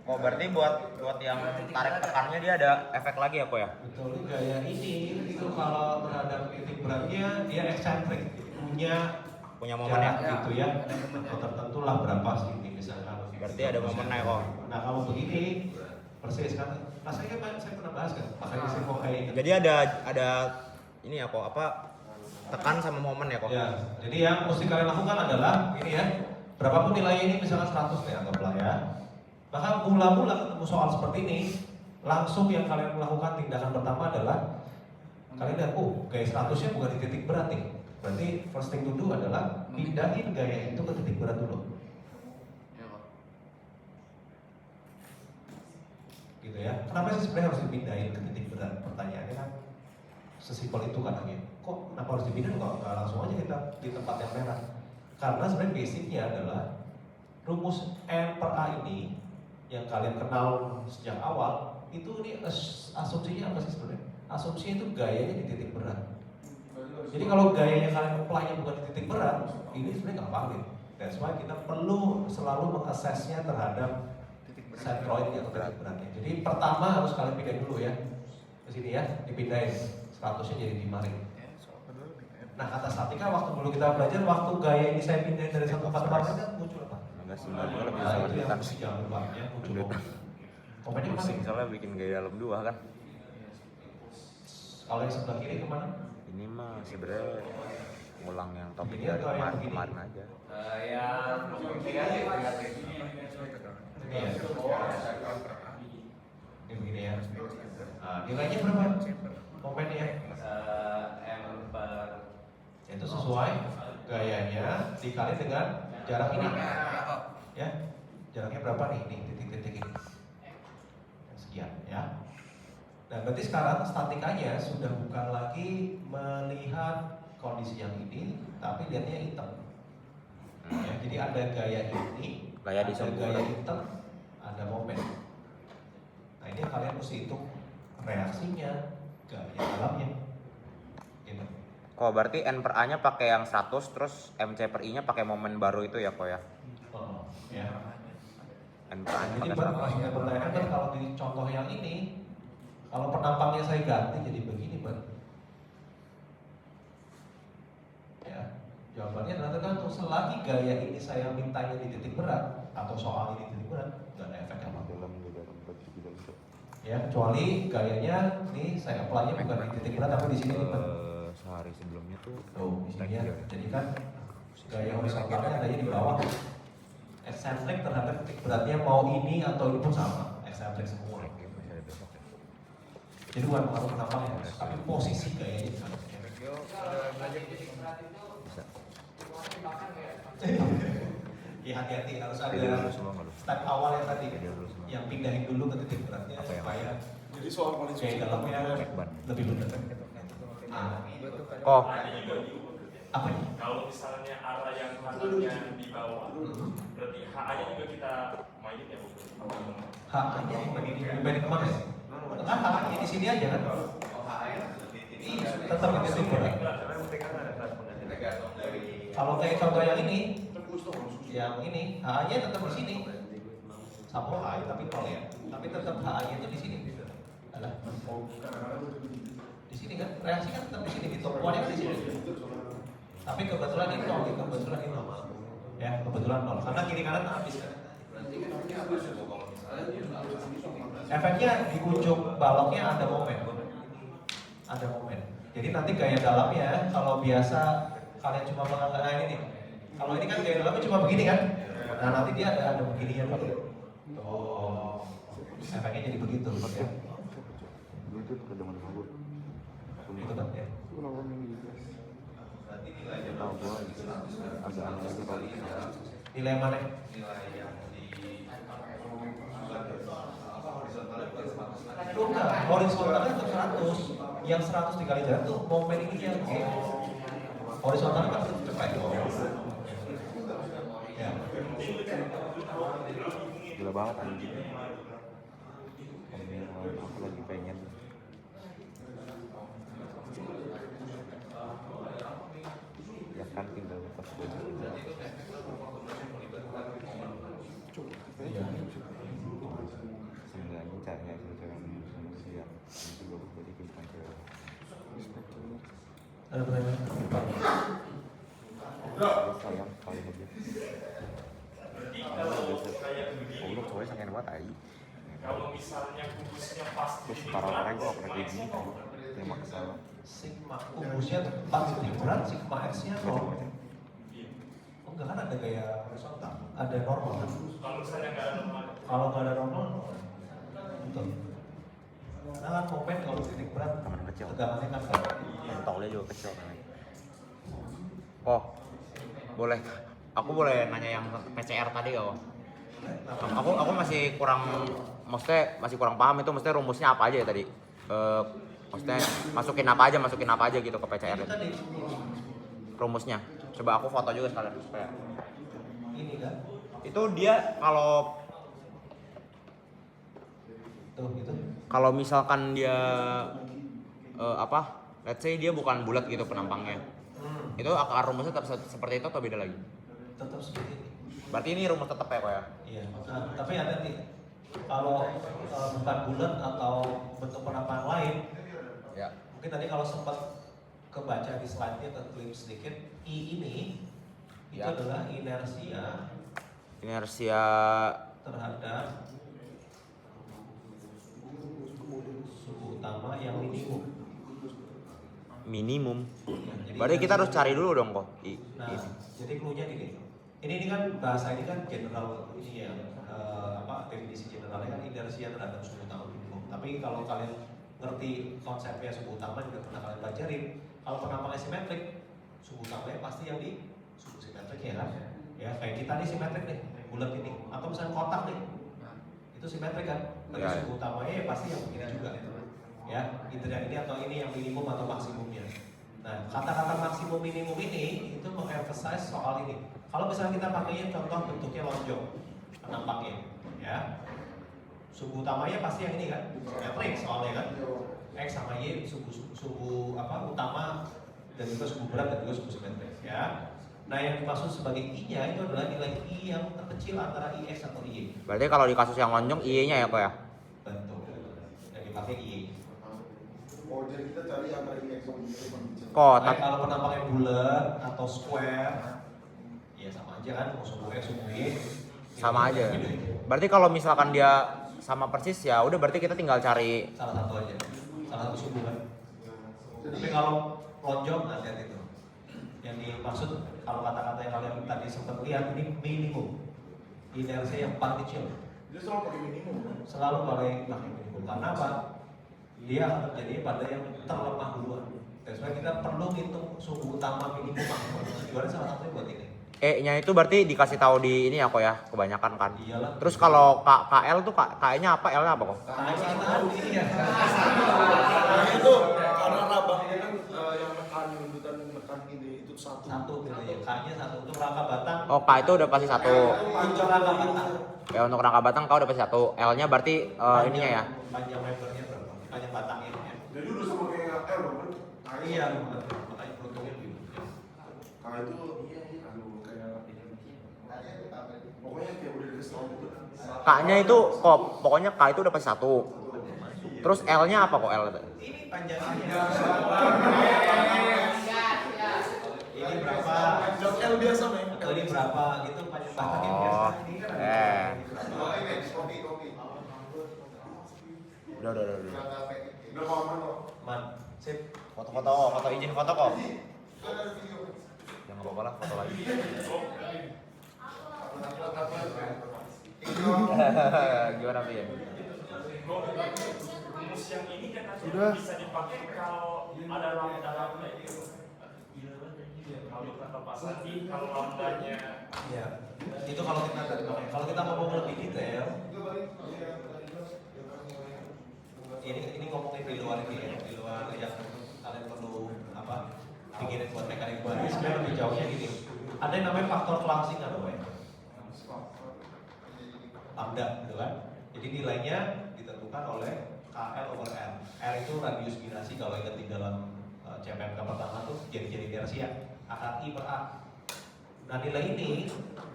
Oh berarti buat yang tarik tekannya dia ada efek lagi ya kok ya? Betul, gaya ini itu kalau terhadap titik beratnya dia eksentrik, punya Momen ya? jarak gitu ya, atau tertentu lah berapa sih ini misalkan. Berarti ada momennya kok. Nah kalau begini persis kan, rasanya kan saya pernah bahas kan, makanya saya mau kayak gitu. Jadi ada ini ya kok apa tekan sama momen ya kok? Ya, jadi yang mesti kalian lakukan adalah ini ya, berapapun nilainya ini misalkan 100 nih anggaplah ya. Maka mula-mula ketemu soal seperti ini, langsung yang kalian melakukan tindakan pertama adalah kalian lihat, gaya 100-nya bukan di titik berat nih. Berarti first thing to do adalah pindahin gaya itu ke titik berat dulu. Gitu ya. Kenapa sih sebenarnya harus dipindahin ke titik berat? Pertanyaannya kan sesimpel itu kan lagi. Kok kenapa harus dipindahin? Kok nggak langsung aja kita di tempat yang merah? Karena sebenarnya basicnya adalah rumus N per A ini yang kalian kenal sejak awal itu ini asumsinya apa sih sebenarnya? Asumsinya itu gayanya di titik berat. Jadi kalau gayanya kalian apply-nya bukan di titik berat, ini sebenarnya nggak valid. That's why kita perlu selalu mengaksesnya terhadap centroidnya atau titik beratnya. Jadi pertama harus kalian pindahin dulu ya ke sini ya, dipindahin 100-nya jadi 5 ring. Nah kata statika waktu dulu kita belajar, waktu gaya ini saya pindahin dari satu tempat ke tempat lain kan muncul apa? Enggak sih, lebih Nah, itu yang kan. mesti jangan lupa ya, muncul komennya mana? Pusing soalnya bikin gaya dalam dua kan. Kalau yang sebelah kiri kemana? Ini mah sebenarnya ngulang yang topik Ini dari atau yang begini? kemarin aja. Yang negatif. Ini ya. Ini begini ya. Nah, nilainya berapa? Momennya? M per Itu sesuai gayanya dikali dengan jarak ini. Ya, jaraknya berapa nih? Nih titik-titik ini. Sekian ya. Nah, berarti sekarang statikanya sudah bukan lagi melihat kondisi yang ini, tapi lihatnya hitam. Ya, jadi ada gaya ini, Gaya di ada sempurna. gaya hitam, ada momen. Nah, ini kalian mesti hitung reaksinya, gaya dalamnya. Gitu. Oh berarti N per A nya pakai yang 100 terus MC per I nya pakai momen baru itu ya kok ya? Oh, ya. N per A nya Jadi pakai 100. yang pertanyaan kan kalau di contoh yang ini, kalau penampangnya saya ganti jadi begini, Bang. Ya, jawabannya adalah tergantung selagi gaya ini saya mintanya di titik berat atau soal ini titik berat, nggak ada efek apa. Ya, kecuali gayanya nih saya apply-nya bukan di titik berat tapi di sini nih, Bang. Sehari sebelumnya tuh Tuh, di sini ya. Iya. Jadi kan gaya horizontalnya adanya di bawah. eksentrik terhadap titik beratnya mau ini atau ini pun sama, eksentrik semua. Jadi bukan pengaruh penampangnya, tapi posisi gayanya. Ya hati-hati, harus ada step awal yang tadi, yang pindahin dulu ke titik beratnya supaya Jadi soal paling gaya dalamnya lebih benar. Oh, Apa ini? Kalau misalnya arah yang kanannya di bawah, berarti HA-nya juga kita mainin ya, Bu? HA-nya dibanding kemana ya? Kan HA-nya di sini aja kan? Iya, tetap di titik berat. Kalau kayak contoh yang ini HA-nya tetap di sini. Sama HA tapi kalau ya, tapi tetap HA-nya itu di sini. Alah, di sini kan reaksi kan tetap di sini, di topoannya kan di sini. Tapi kebetulan ini nol, ya kebetulan nol. Karena kiri kanan habis kan. Efeknya di ujung baloknya ada momen. Jadi nanti gaya dalamnya kalau biasa kalian cuma menganggap ini nih. Kalau ini kan gaya dalamnya cuma begini kan. Nah nanti dia ada begininya dulu. Oh, efeknya jadi begitu. Ya. Itu kan ya. Nilai mana? Horizontalnya tetap 100. Yang 100 dikali jarak tuh momen ini yang G. Horizontalnya kan tetap cepat. Ya. gila banget anjing. Aku lagi pengen. Ya kan tinggal lepas dulu. Seenggaknya caranya cewek manusia itu bagus buat bikin cewek. Ada pertanyaan? Sayang kali aja. Goblok cowoknya sangen banget ai. Kalau misalnya kubusnya pas Terus parah-parah gue gak pernah kayak gini tau. Yang maksa. Sigma kubusnya pas berat, sigma x-nya nol. Oh enggak kan ada gaya horizontal, ada normal kan? kalau misalnya nggak ada normal, Kalau nggak ada normal, betul. Karena kan momen kalau titik berat, Teman kecil. tegangannya kan Mentolnya juga kecil kan. Oh, boleh. Aku boleh nanya yang PCR tadi gak? Aku masih kurang, maksudnya masih kurang paham itu maksudnya rumusnya apa aja ya tadi? Maksudnya masukin apa aja gitu ke PCR itu itu. tadi Rumusnya. Coba aku foto juga sekalian supaya. ini kan, Itu dia tuh gitu. kalau misalkan dia let's say dia bukan bulat gitu penampangnya. Itu akar rumusnya tetap seperti itu atau beda lagi? Tetap seperti ini. Berarti ini rumus tetap ya kok ya? Iya. Nah, tapi ada nih, kalau bukan bulat atau bentuk penampang lain, Ya. mungkin tadi kalau sempat kebaca di slide-nya ke klip sedikit, I ini itu Ya. adalah inersia Inersia terhadap suhu utama yang minimum. minimum. Jadi Berarti kita harus cari dulu dong kok. Nah, jadi clue-nya gini. Ini kan bahasa ini kan general ini ya, definisi generalnya kan inersia terhadap suhu utama minimum. Tapi kalau kalian ngerti konsepnya suhu utama juga pernah kalian pelajarin. Kalau penampangnya simetrik, suhu utamanya pasti yang di suhu simetrik ya kan? Ya kayak kita nih simetrik nih, bulat ini. Atau misalnya kotak nih, itu simetrik kan? Berarti Ya. suhu utamanya ya pasti yang begini juga. Ya, itu yang ini atau ini yang minimum atau maksimumnya. Nah, kata-kata maksimum minimum ini itu mengemphasize soal ini. Kalau misalnya kita pakainya contoh bentuknya lonjong, penampaknya, ya. Suhu utamanya pasti yang ini kan, simetrik soalnya kan. X sama Y suhu utama dan juga suhu berat dan juga suhu simetrik, ya. Nah, yang dimaksud sebagai I-nya itu adalah nilai I yang terkecil antara IX atau Y. Berarti kalau di kasus yang lonjong I-nya ya kok ya? Bentuk yang dipakai I. Oh, jadi kita cari antara IX sama Y. Kok Baik, kalau penampaknya bulat atau square, ya sama aja kan, mau suhu X, suhu Y. sama aja. Berarti kalau misalkan dia sama persis ya udah berarti kita tinggal cari. Salah satu aja, salah satu suhu kan. Tapi kalau lonjong hati-hati itu. Yang dimaksud kalau kata-kata yang kalian tadi sempat lihat ini minimum. inersia yang paling kecil. Dia selalu pakai minimum kan? Selalu pakai minimum. Karena apa? Dia akan terjadi pada yang terlemah duluan. Dan sebenarnya kita perlu hitung suhu utama minimum maksimum. Tujuannya salah satunya buat ini. E-nya itu berarti dikasih tahu di ini ya kok ya, kebanyakan kan. Iyalah. Terus kalau KL tuh KE-nya apa, L-nya apa kok? Karena kita tahu ini ya. Nah itu karena rabangnya kan yang mekan runtutan mekan ini itu satu. Satu bedanya. K-nya satu untuk rangka batang. Oh, K itu udah pasti 1. Untuk rangka batang. Ya untuk rangka batang kau udah pasti 1. L-nya berarti ininya ya. Panjang membernya berapa? Panjang batangnya ya. Jadi udah sama kayak L kan? Nah, Iya, makanya beruntungnya gitu. Nah itu aduh kayak pokoknya kayak udah dikasih tahu gitu. K-nya itu kok pokoknya K itu udah pasti 1. Terus L-nya apa kok L? Ini panjangnya. Ini berapa? L biasa nih. Atau ini berapa gitu panjang batangnya biasa. Oh, Ini kan Kopi. Udah. Udah mau aman kok. Man, sip. Foto izin foto kok. Jangan apa-apa lah, foto lagi. Gimana tuh ya? Rumus yang ini kan nanti bisa dipakai kalau ada lambda gitu. Kalau kata Pak Sandi, kalau lambdanya Ya, itu kalau kita tadi pakai. Kalau kita ngomong lebih detail, ini ngomongin di luar ini ya, di luar yang kalian perlu apa? Pikirin buat mekanik buat ini sebenarnya lebih jauhnya gini. Ada yang namanya faktor Clausing atau apa ya? Lambda, gitu kan? Jadi nilainya ditentukan oleh KL over L. L itu radius binasi kalau ingat di dalam CPMK pertama tuh jadi inersia akar I per A. Nah nilai ini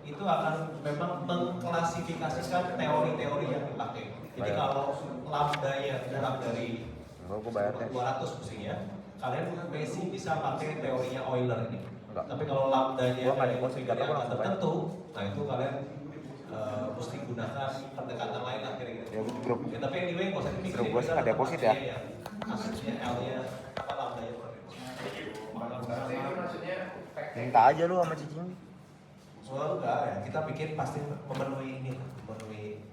itu akan memang mengklasifikasikan teori-teori yang dipakai. Jadi kalau lambdanya kurang dari 200 mestinya, kalian masih bisa pakai teorinya Euler ini. Tapi kalau lambdanya dari angka tertentu, nah itu kalian mesti gunakan pendekatan lain lah kira-kira. Ya, tapi anyway nggak usah dipikirin. Grup gua sih nggak deposit ya. Kasusnya L-nya apa lambdanya kurang. Berarti itu maksudnya Minta aja lu sama cicing. Oh enggak ya, kita bikin pasti memenuhi ini, memenuhi.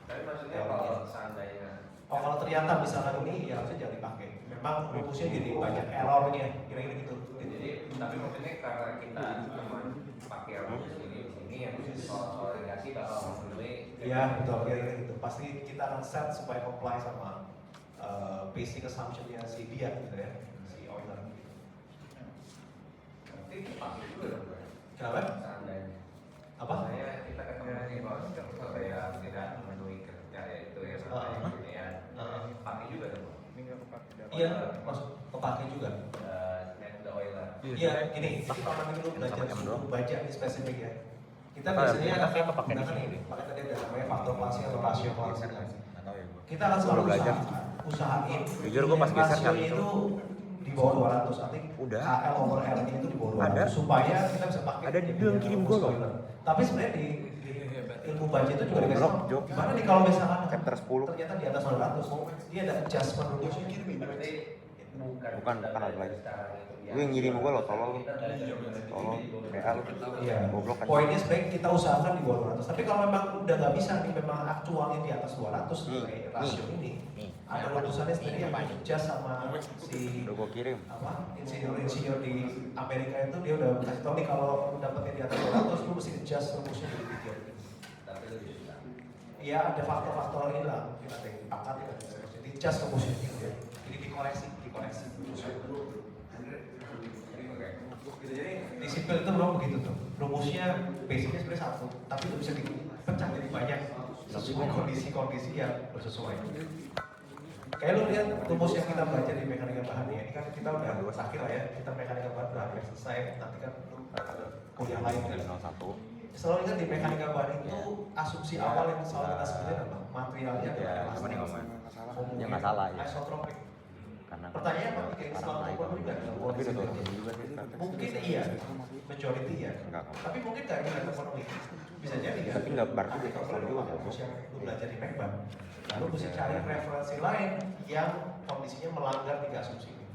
tapi maksudnya kalau seandainya Oh kalau ternyata misalkan ini ya harusnya jangan dipakai. Memang rumusnya jadi banyak errornya, kira-kira gitu. jadi tapi maksudnya karena kita cuma pakai rumus ini di sini yang soal negasi bakal memenuhi Iya betul, kira-kira gitu. Pasti kita akan set supaya comply sama basic assumption-nya si dia gitu ya, si Euler. nanti pakai juga dong Bro. Kenapa? Seandainya Apa? saya kita ketemu nih bahwa saya tidak memenuhi kriteria itu ya sampai ini ya pakai juga dong Bro. Iya, maksud kepake juga. Net the Euler. Iya, gini, kita pamit dulu belajar Sama M doang. baca ini spesifik ya. Kita Oh, biasanya ya, akan kayak kepake di menggunakan sini. ini, pakai tadi ada namanya faktor Clausing atau rasio Clausing. Nggak tahu ya gua. Kita akan selalu Baru belajar. usahain. Jujur gua pas geser nggak rasionya gitu. itu di bawah 200, artinya Udah. KL over L itu di bawah 200 Ada. supaya kita bisa pakai. Ada di bilang kirim gua loh. Tapi sebenarnya di ilmu budget itu juga dikasih Goblok, tahu. Jo. Gimana nih kalau misalkan Chapter 10. ternyata di atas 200, dia ada adjustment rumusnya. Berarti Bukan ada lagi. sekarang itu Lu yang ngirim gua lo, tolol lu. Tolol, PA lu. Iya. Goblok kan. Poinnya sebenarnya kita usahakan di bawah 200. Tapi kalau memang udah nggak bisa nih, memang aktualnya di atas 200 nilai rasio ini, Nih. ada rumusannya sendiri yang adjust sama si Udah gua kirim. apa insinyur di Amerika itu dia udah kasih tau nih kalau dapetnya di atas 200 lu mesti adjust rumusnya dikit. tapi lebih susah. Iya ada faktor-faktor ini lah, kita ada yang diangkat ya, jadi adjust rumusnya gitu ya. Jadi dikoreksi. Gitu, jadi di sipil itu memang begitu tuh. Rumusnya basicnya sebenarnya satu, tapi itu bisa dipecah jadi banyak sesuai kondisi-kondisi yang bersesuaian. Kayak lu lihat rumus yang kita baca di mekanika bahan ya, ini kan kita udah akhir lah ya, kita mekanika bahan udah hampir selesai, nanti kan lu kuliah lain kan. 01. Selalu ingat di mekanika bahan itu asumsi awal yang selalu kita sebutin apa? Materialnya Ya, adalah apa nih ngomong? homogen, Ya nggak salah ya. isotropik. Karena Pertanyaannya apa? Kayak selalu terpenuhi nggak dalam Tapi kondisi udah tertentu? turun juga sih. Mungkin iya, majority ya. Enggak. Tapi mungkin nggak ini terpenuhi. Bisa jadi kan? Tapi nggak berarti dia selalu juga kan? Rumus yang lu belajar di Mekban. Lalu bisa cari referensi lain yang kondisinya melanggar tiga asumsi ini.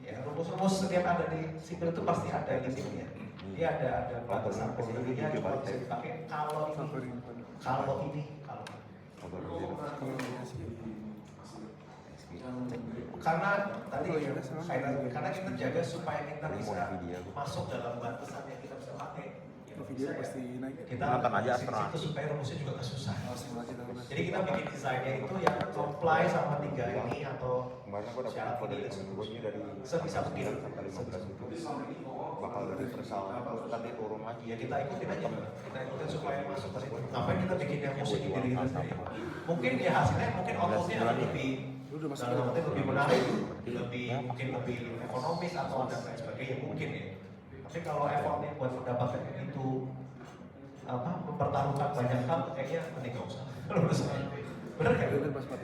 Ya, rumus-rumus setiap ada di sipil itu pasti ada limitnya. Dia ada batasan kesini boundary-nya gitu, cuma Pak. bisa dipakai kalau ini. Karena tadi karena kita jaga supaya kita bisa masuk dalam batasan yang kita bisa pakai. Video pasti naik. Kita Nonton aja di Astra. situ supaya rumusnya juga kesusah. Jadi Jadi kita bikin desainnya itu yang comply sama 3 ini atau Kemarin aku dapat syarat info dari ini temen gue ini dari sebisa mungkin. 9 sampai 15 itu bakal dari Persal terus nanti turun lagi Ya kita ikutin aja, kita ikutin supaya masuk ke situ. Ngapain kita bikin yang musik di diri kita sendiri? Mungkin ya hasilnya mungkin outputnya lebih dalam arti lebih menarik, lebih mungkin lebih ekonomis atau dan lain sebagainya mungkin ya. Tapi kalau effortnya buat mendapatkan itu mempertaruhkan banyak hal, kayaknya mending gak usah. Menurut saya, bener kan?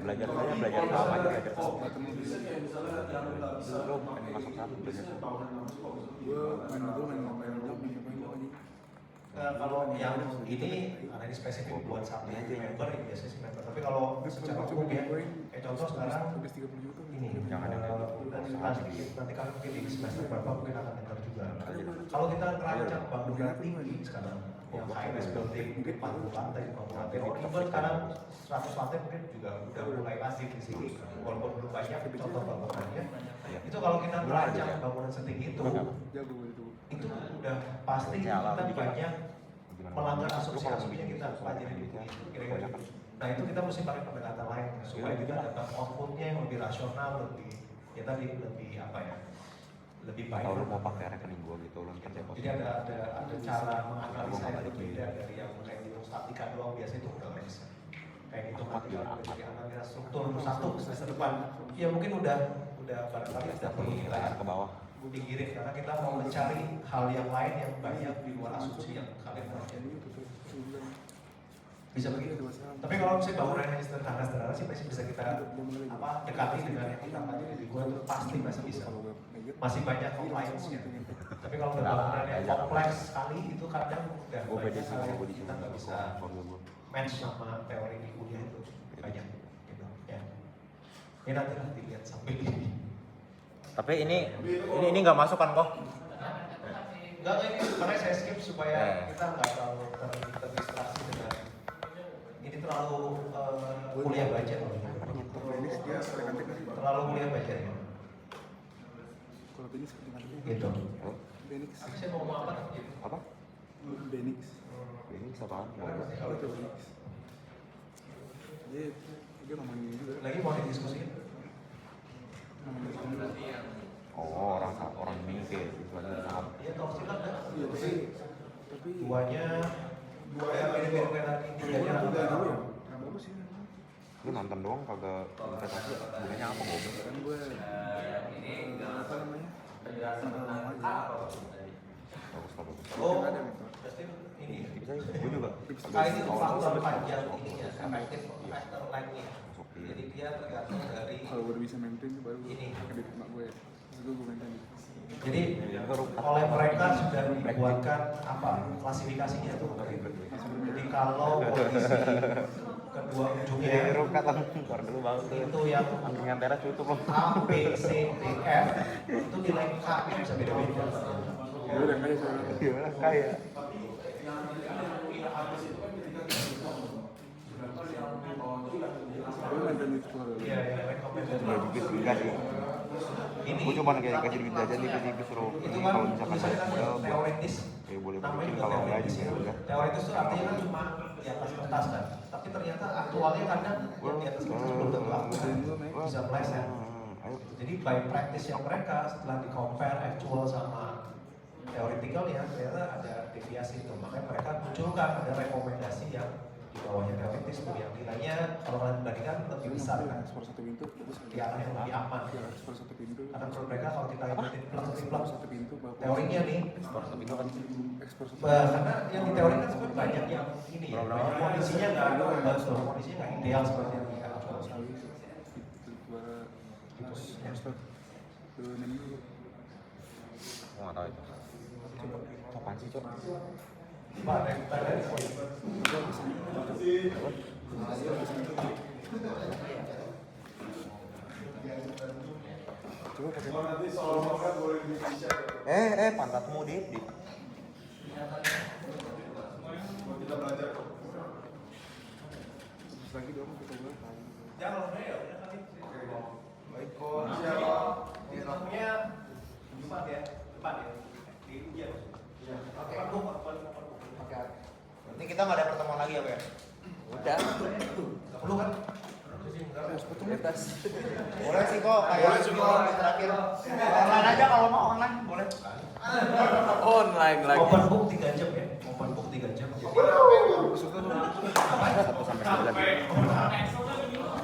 belajar saja belajar apa aja belajar lo pengen masuk satu belajar Kalau yang ini karena ini spesifik buat satu member ya biasanya sih member. Tapi kalau secara umum ya, kayak contoh sekarang ini Jangan nanti kan mungkin di semester berapa mungkin akan dengar juga. Kalau kita terancam bangunan tinggi sekarang yang high rise building mungkin 40 lantai, 50 lantai, even sekarang 100 lantai mungkin juga udah mulai masif di sini walaupun belum banyak contoh bangunannya. Itu kalau kita terancam bangunan setinggi itu udah pasti kita banyak melanggar asumsi-asumsinya kita pelajari di buku kira-kira gitu. Nah itu kita mesti pakai pendekatan lain supaya kita dapat outputnya yang lebih rasional, lebih ya tadi lebih apa ya, lebih baik. kalau lo mau pakai rekening gue gitu lo ntar deposit Jadi ada cara menganalisa yang berbeda dari yang kayak hitung statika doang biasa itu udah nggak bisa. Kayak gitu jadi analisa struktur satu semester depan. Ya mungkin udah barangkali sudah perlu kita ke bawah pinggirin karena kita mau mencari hal yang lain yang banyak di luar asumsi yang kalian pelajari. Bisa begitu. Tapi kalau misalnya bangunan yang sederhana sih masih bisa kita dekati dengan yang kita pelajari di gua itu pasti masih bisa. Masih banyak compliance-nya. Tapi kalau bangunan yang kompleks sekali itu kadang udah gue pede banyak sih hal yang gue di kita nggak bisa match sama teori di kuliah itu banyak gitu ya. Ini nanti dilihat sampai ini. tapi ini nggak masuk kan kok Enggak ini makanya saya skip supaya kita nggak terlalu terdistraksi dengan ini terlalu kuliah baca terlalu kuliah baca ya. Kalau Benix seperti mana? Gitu. Benix. Saya mau ngomong apa? apa Benix. ini apaan Kalau itu Benix. Dia ngomongin juga. Lagi mau didiskusiin? oh orang ini kayak gitu aja tahap Iya tahu silat dah. Iya tapi Duanya dua yang mirip-mirip kayak tadi tiganya udah apa? ya. Bagus sih. lu nonton doang kagak investasi gunanya apa gue Kan gue apa namanya? bagus Oh, pasti ini. bisa gue juga Nah ini tuh faktor panjang ininya, efektif factor lainnya. Jadi dia tergantung dari Kalau gue bisa maintain baru Ini. kredit emak gue. Terus gue maintain. jadi oleh mereka sudah dibuatkan apa klasifikasinya tuh. Jadi kalau posisi kedua ujungnya rukat keluar dulu bang itu yang angkringan teras tutup loh A, B, C, D, F itu nilai K-nya bisa beda-beda. Gue udah kaya soalnya. gimana kaya Gue maintain itu keluar dulu. Iya, ya, recommended. ya dikit enggak sih Ini gue cuma kayak kasih duit aja nih dikit suruh itu ini kan kalau misalkan tulisannya kan udah teoritis. ya boleh Namanya bikin juga kalau enggak teoritis juga ya. udah Teoritis itu artinya kan cuma di atas kertas kan. Tapi ternyata aktualnya kadang yang di atas kertas belum tentu aktual. Bisa meleset. ayo Jadi by practice yang mereka setelah di compare actual sama theoretical ya ternyata ada deviasi itu. Makanya mereka munculkan ada rekomendasi yang di bawahnya teoritis tuh yang nilainya kalau kalian bandingkan lebih besar kan. Ekspor satu pintu bagus. Di arah yang lebih aman. Ya, ekspor satu pintu. Karena menurut mereka kalau kita ikutin plug Satu pintu bagus. teorinya nih Ekspor satu. karena yang di teori kan sebenarnya banyak yang ini ya, banyak kondisinya nggak bagus loh, kondisinya nggak ideal seperti yang di actual. gue nggak tahu itu apaan sih cok Pak, tadi Coba pakai pantatmu di Kita belajar. Terus lagi dong kita buat tanya. Jangan lupa ya, udah kali. Baik kok. Siapa? Ketemunya Jumat ya, depan ya. Di ujian. Iya. Oke. Depan buku. Oke. Berarti kita nggak ada pertemuan lagi ya, Pak? Udah. Nggak perlu kan? Bebas. Boleh sih kok, kayak Boleh sih, kok. terakhir. Online aja kalau mau online, boleh. Online lagi. Open book 3 jam ya. Open book 3 jam. Peserta dong. 1 sampai 9.